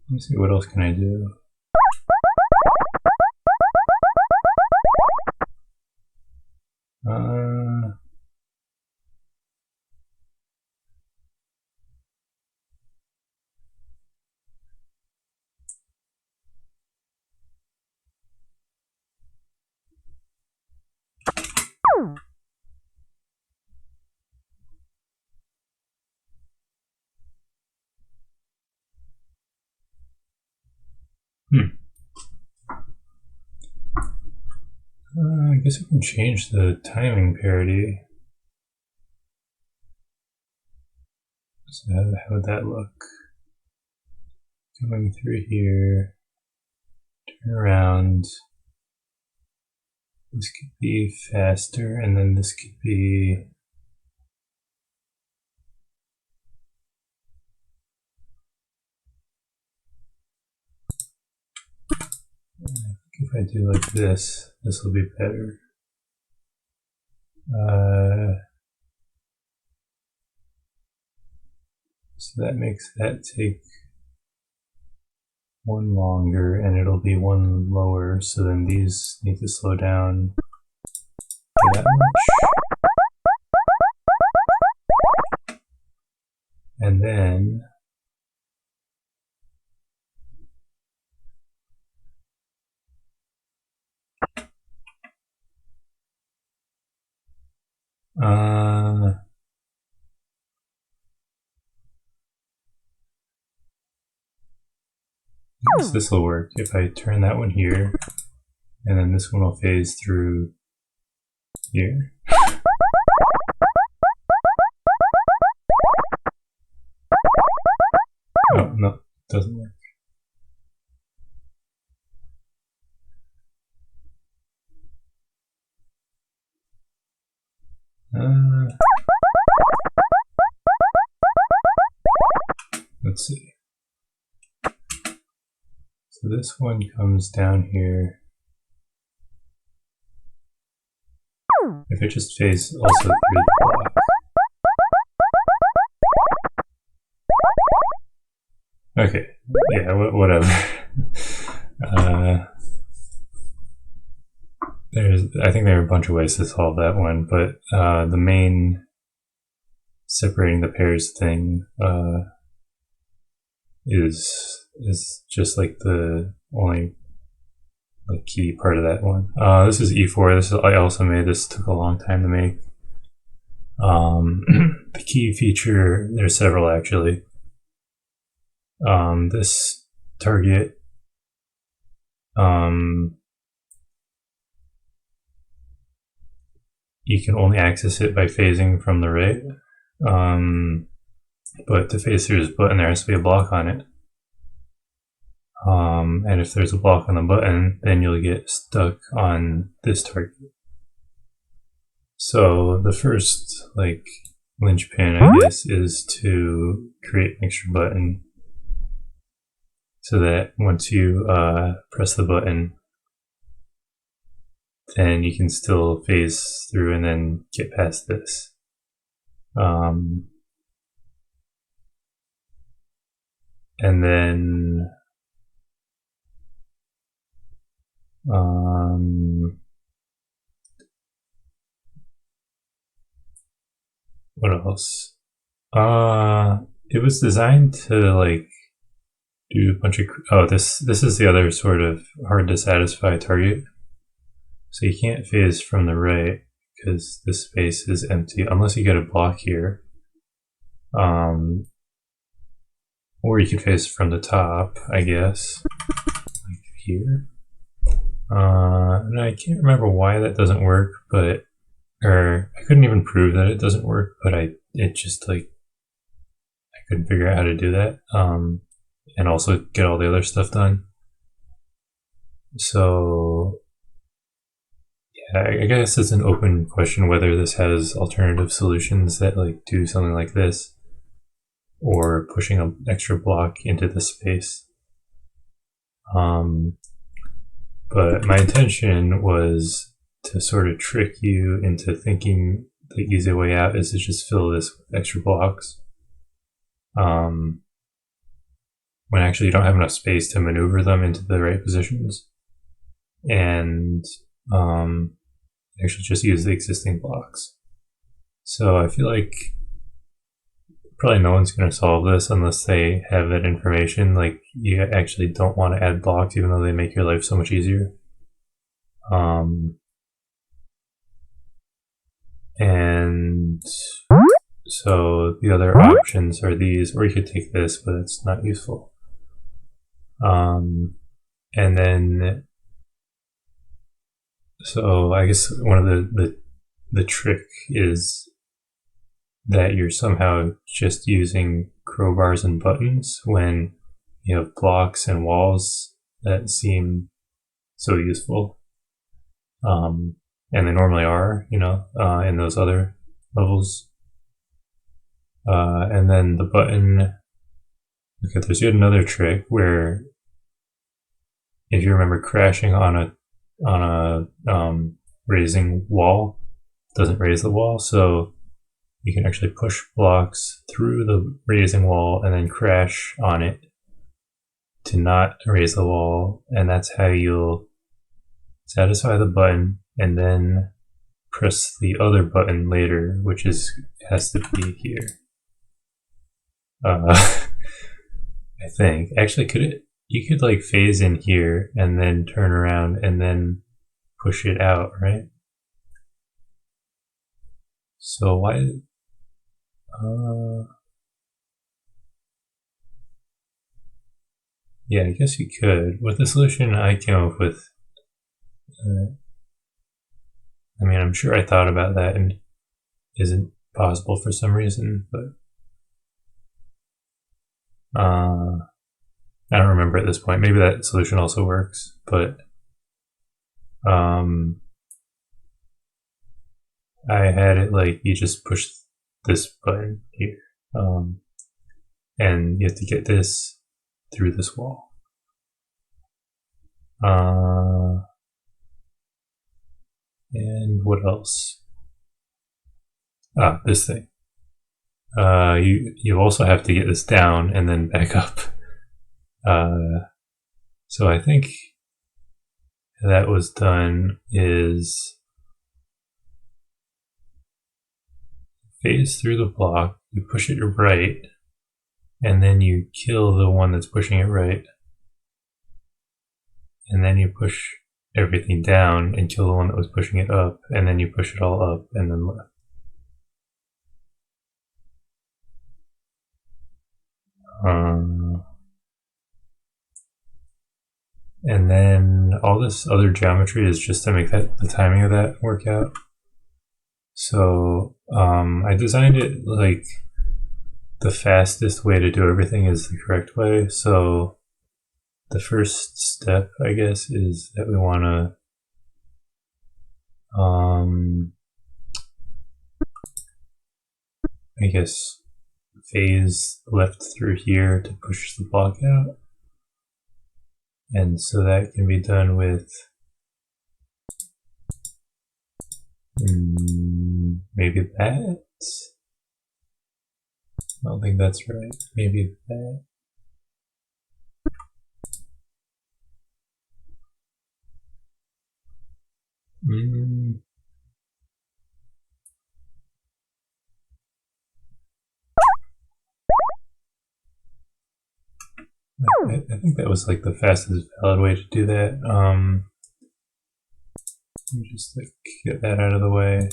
Let me see, what else can I do? I guess we can change the timing parity. So how would that look? Coming through here, turn around. This could be faster, and then this could be... If I do like this, this will be better. So that makes that take one longer, and it'll be one lower, so then these need to slow down that much. And then I guess this will work if I turn that one here, and then this one will phase through here. Oh, no, it doesn't work. Let's see. So this one comes down here. If it just phases also through the block. Okay, yeah, whatever. I think there are a bunch of ways to solve that one, but the main separating the pairs thing is is just like the only like key part of that one. This is E4. This is I also made. This took a long time to make. The key feature, there's several actually. This target, you can only access it by phasing from the right. But to phase through this button, there has to be a block on it. And if there's a block on the button, then you'll get stuck on this target. So the first like linchpin, I guess, is to create an extra button so that once you press the button, then you can still phase through and then get past this. And then what else? It was designed to like do a bunch of this is the other sort of hard to satisfy target. So you can't phase from the right because this space is empty unless you get a block here. Or you could phase from the top, I guess, like here. And I can't remember why that doesn't work, but I couldn't even prove that it doesn't work, but it just like I couldn't figure out how to do that. And also get all the other stuff done. So yeah, I guess it's an open question whether this has alternative solutions that like do something like this, or pushing an extra block into the space. But my intention was to sort of trick you into thinking the easy way out is to just fill this with extra blocks. When actually you don't have enough space to maneuver them into the right positions. And actually just use the existing blocks. So I feel like probably no one's going to solve this unless they have that information. Like, you actually don't want to add blocks even though they make your life so much easier. And so the other options are these, or you could take this, but it's not useful. And then, so I guess one of the trick is that you're somehow just using crowbars and buttons when you have blocks and walls that seem so useful. And they normally are, in those other levels. And then the button, okay, there's yet another trick where if you remember crashing on a raising wall, it doesn't raise the wall, so you can actually push blocks through the raising wall and then crash on it to not raise the wall, and that's how you'll satisfy the button and then press the other button later, which has to be here. I think. Actually, you could like phase in here and then turn around and then push it out, right? So why? Yeah, I guess you could. With the solution I came up with, I mean, I'm sure I thought about that and it isn't possible for some reason, but I don't remember at this point. Maybe that solution also works, but I had it like you just push this button here, and you have to get this through this wall. And what else? This thing. You also have to get this down and then back up. So I think that was done is phase through the block, you push it right, and then you kill the one that's pushing it right, and then you push everything down and kill the one that was pushing it up, and then you push it all up and then left. And then all this other geometry is just to make that the timing of that work out. So I designed it like the fastest way to do everything is the correct way. So the first step, I guess, is that we want to I guess phase left through here to push the block out. And so that can be done with maybe that. I don't think that's right. Maybe that. I think that was like the fastest valid way to do that. Let me just like get that out of the way.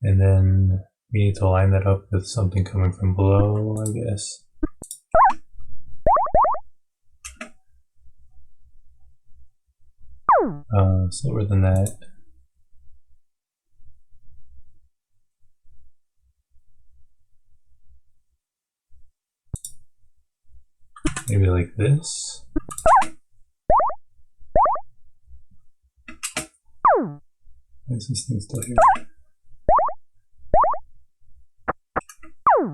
And then we need to line that up with something coming from below, I guess. Slower than that. Maybe like this. Is this thing still here?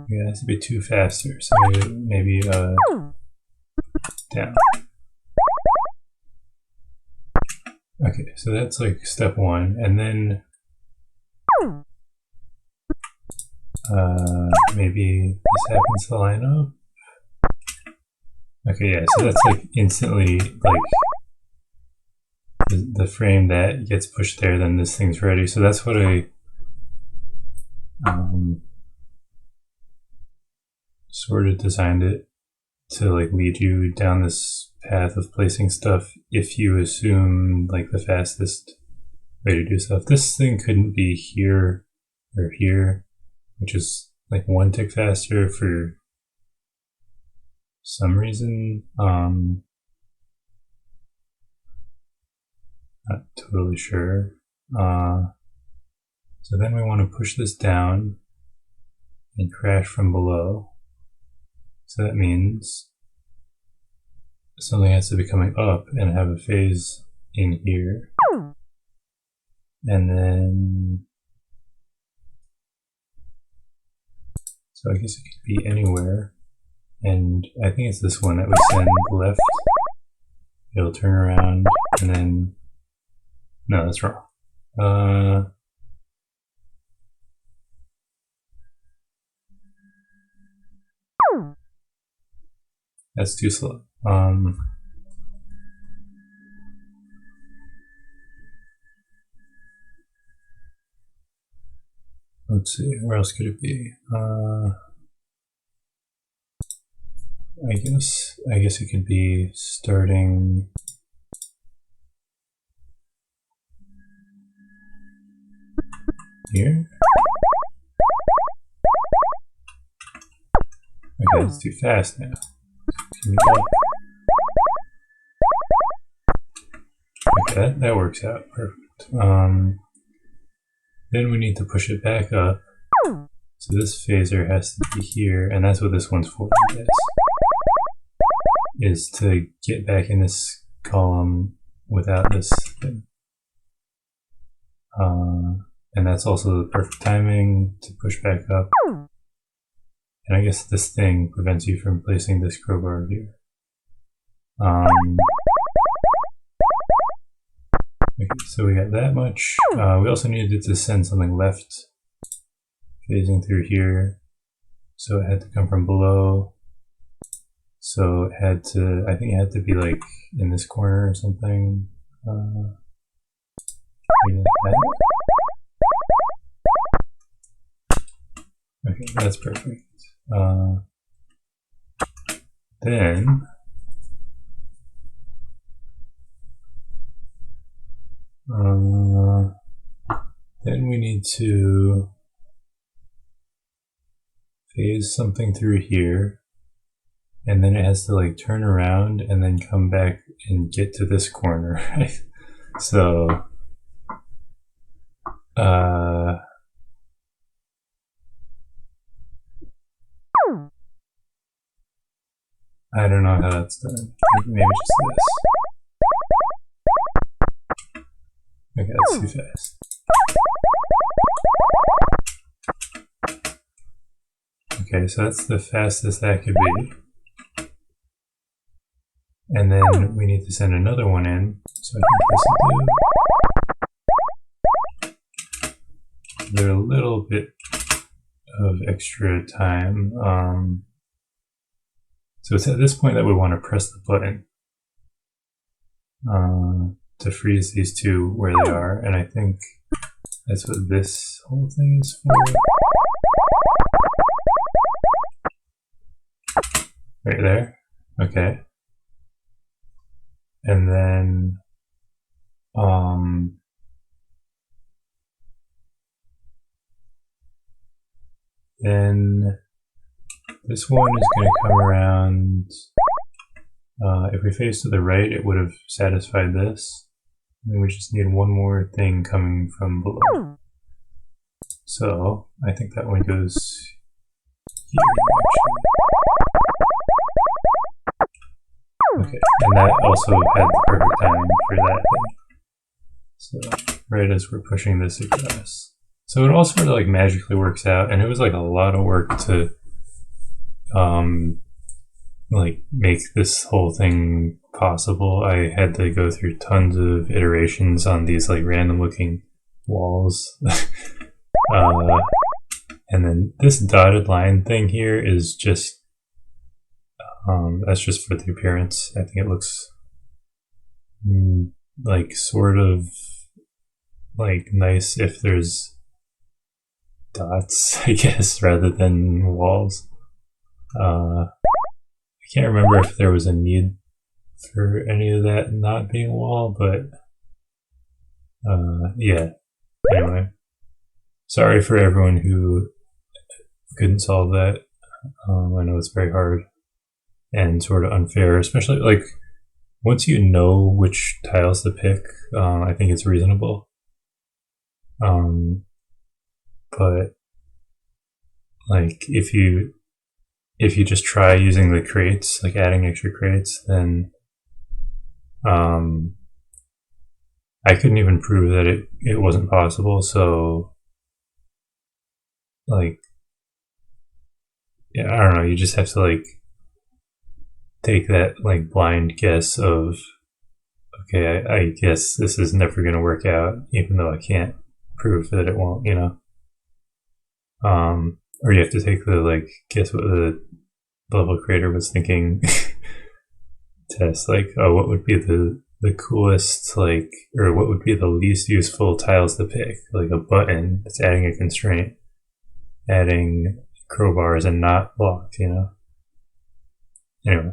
Yeah, it has to be too faster, so maybe down. Okay, so that's like step one, and then maybe this happens to line up. Okay, yeah, so that's like instantly like the frame that gets pushed there, then this thing's ready. So that's what I sort of designed it to like lead you down this path of placing stuff if you assume like the fastest way to do stuff. This thing couldn't be here or here, which is like one tick faster for some reason. Not totally sure. So then we want to push this down and crash from below. So that means something has to be coming up and have a phase in here. And then, so I guess it could be anywhere. And I think it's this one that we send left. It'll turn around and then, no, that's wrong. That's too slow. Let's see, where else could it be? I guess it could be starting here. Okay, it's too fast now. Okay, that works out perfect. Then we need to push it back up. So this phaser has to be here, and that's what this one's for, I guess. Is to get back in this column without this thing. And that's also the perfect timing to push back up. And I guess this thing prevents you from placing this crowbar here. Okay, so we got that much. We also needed to send something left, phasing through here. So it had to come from below. So it had to, I think it had to be like in this corner or something. Like that. Okay, that's perfect. Then we need to phase something through here, and then it has to like turn around and then come back and get to this corner, right? So I don't know how that's done. Maybe just this. Okay, that's too fast. Okay, so that's the fastest that could be. And then we need to send another one in. So I think this will do. There's a little bit of extra time. So it's at this point that we want to press the button to freeze these two where they are, and I think that's what this whole thing is for. Right there. Okay. And then this one is going to come around. If we face to the right, it would have satisfied this. And we just need one more thing coming from below. So I think that one goes here, actually. Okay, and that also had the perfect timing for that thing. So right as we're pushing this across. So it all sort of like magically works out, and it was like a lot of work to like make this whole thing possible. I had to go through tons of iterations on these like random looking walls. And then this dotted line thing here is just that's just for the appearance. I think it looks like sort of like nice if there's dots, I guess, rather than walls. I can't remember if there was a need for any of that not being a wall, but yeah. Anyway, sorry for everyone who couldn't solve that. I know it's very hard and sort of unfair, especially like once you know which tiles to pick. I think it's reasonable. But like if you just try using the crates, like adding extra crates, then I couldn't even prove that it wasn't possible. So like, yeah, I don't know, you just have to like take that like blind guess of, okay, I guess this is never going to work out, even though I can't prove that it won't, you know. Or you have to take the like guess what the level creator was thinking test, like, oh, what would be the coolest, like, or what would be the least useful tiles to pick, like a button that's adding a constraint, adding crowbars and not blocks, you know. Anyway,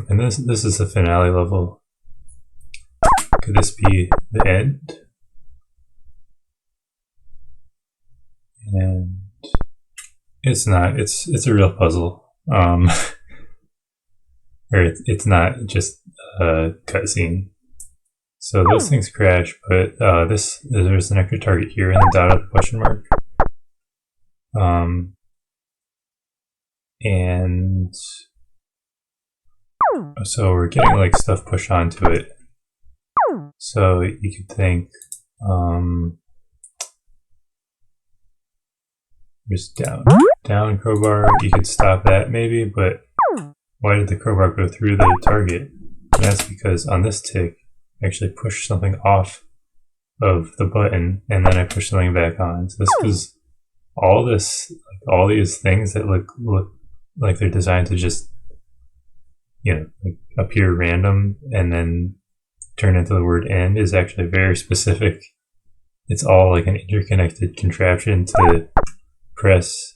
and this is the finale level. Could this be the end? And it's not. It's a real puzzle. Or it's not just a cutscene. So those things crash, but there's an extra target here in the dotted question mark. And so we're getting like stuff pushed onto it. So you could think just down crowbar, you could stop that maybe, but why did the crowbar go through the target? And that's because on this tick, I actually pushed something off of the button and then I pushed something back on. So this was all these things that look like they're designed to just like appear random and then turn into the word end is actually very specific. It's all like an interconnected contraption to press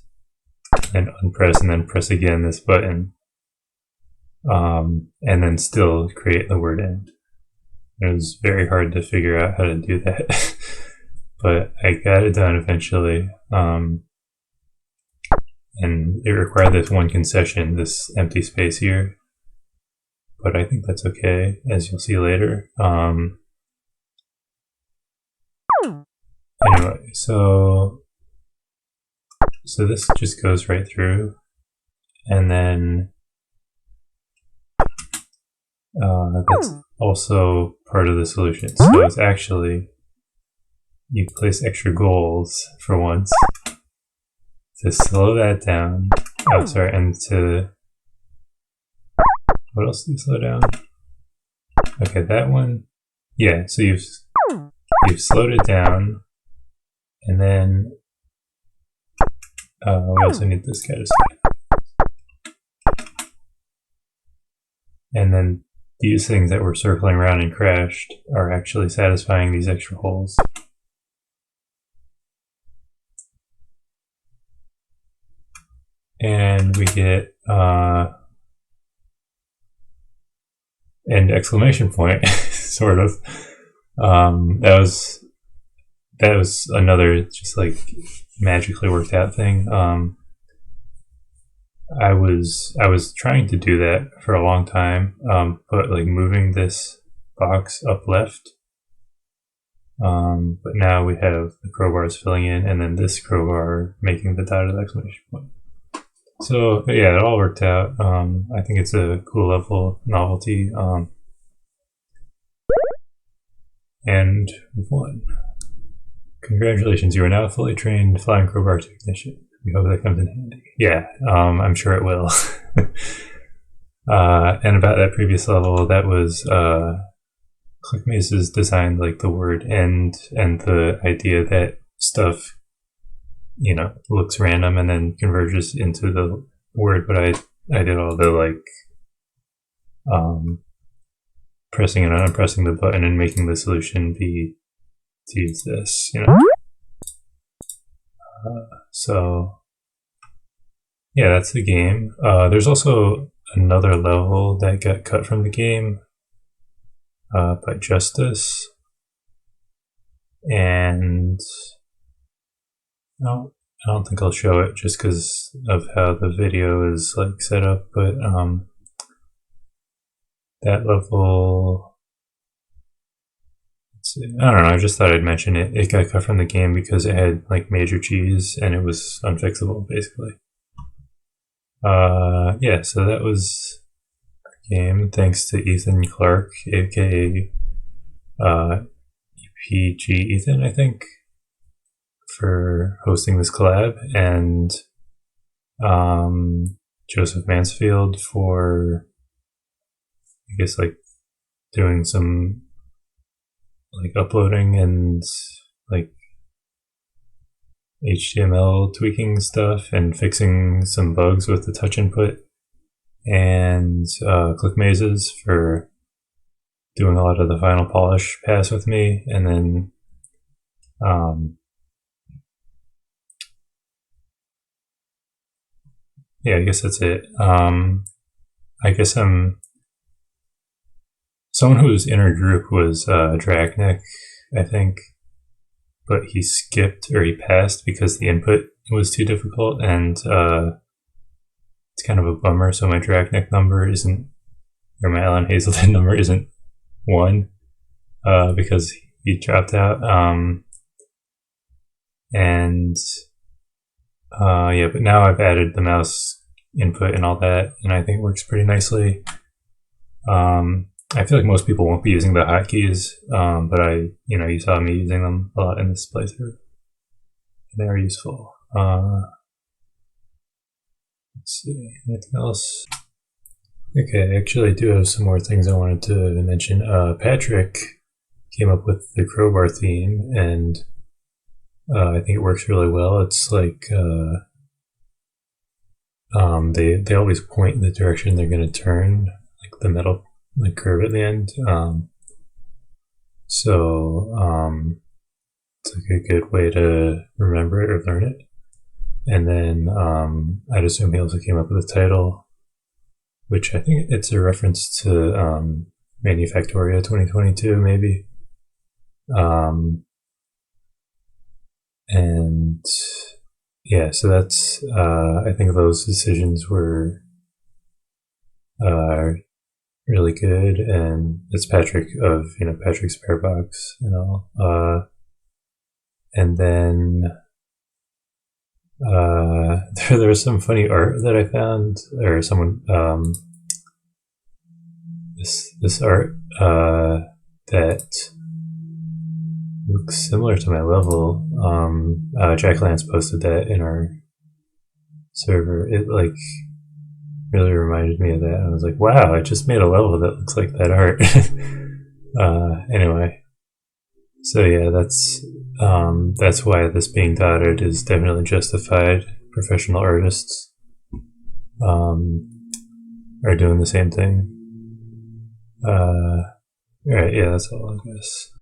and unpress and then press again this button, and then still create the word end. It was very hard to figure out how to do that, but I got it done eventually. And it required this one concession, this empty space here, but I think that's okay, as you'll see later. Anyway, so this just goes right through, and then that's also part of the solution. So it's actually, you place extra goals for once to slow that down. Oh, sorry, and to, what else do you slow down? Okay, that one. Yeah, so you've slowed it down, and then we also need this guy to slow down. And then these things that were circling around and crashed are actually satisfying these extra holes. And we get an exclamation point, sort of. That was another just like magically worked out thing. I was trying to do that for a long time, but like moving this box up left. But now we have the crowbars filling in, and then this crowbar making the dotted exclamation point. So yeah, it all worked out. I think it's a cool level novelty, and we've won. Congratulations, you are now a fully trained flying crowbar technician. We hope that comes in handy. Yeah, I'm sure it will. And about that previous level, that was ClickMazes designed like the word end and the idea that stuff, looks random and then converges into the word. But I did all the like pressing and unpressing the button and making the solution be to use this, so yeah, that's the game. There's also another level that got cut from the game by Justice, and I don't think I'll show it just because of how the video is like set up, but that level, let's see, I don't know, I just thought I'd mention it. It got cut from the game because it had like major cheese and it was unfixable basically. Yeah, so that was the game. Thanks to Ethan Clark, aka EPG Ethan, I think, for hosting this collab, and Joseph Mansfield for, I guess, like doing some like uploading and like HTML tweaking stuff and fixing some bugs with the touch input, and ClickMazes for doing a lot of the final polish pass with me, and then yeah, I guess that's it. I guess someone who was in our group was Dragnick, I think, but he skipped or he passed because the input was too difficult, and it's kind of a bummer. So my Dragnick number isn't, or my Alan Hazelden number isn't 1 because he dropped out. And yeah, but now I've added the mouse input and all that, and I think it works pretty nicely. I feel like most people won't be using the hotkeys, but you saw me using them a lot in this playthrough. They are useful. Let's see, anything else? Okay, actually I do have some more things I wanted to mention. Patrick came up with the crowbar theme, and I think it works really well. It's like they always point in the direction they're going to turn. the metal like curve at the end. It's like a good way to remember it or learn it. And then I'd assume he also came up with the title, which I think it's a reference to Manufactoria 2022, maybe. And yeah, so that's I think those decisions were really good, and it's Patrick of Patrick's Spare Box and all. And then there was some funny art that I found, or someone this art that looks similar to my level. Jack Lance posted that in our server. It like really reminded me of that. And I was like, wow, I just made a level that looks like that art. Anyway, so yeah, that's why this being dotted is definitely justified. Professional artists are doing the same thing. Right, yeah, that's all I guess.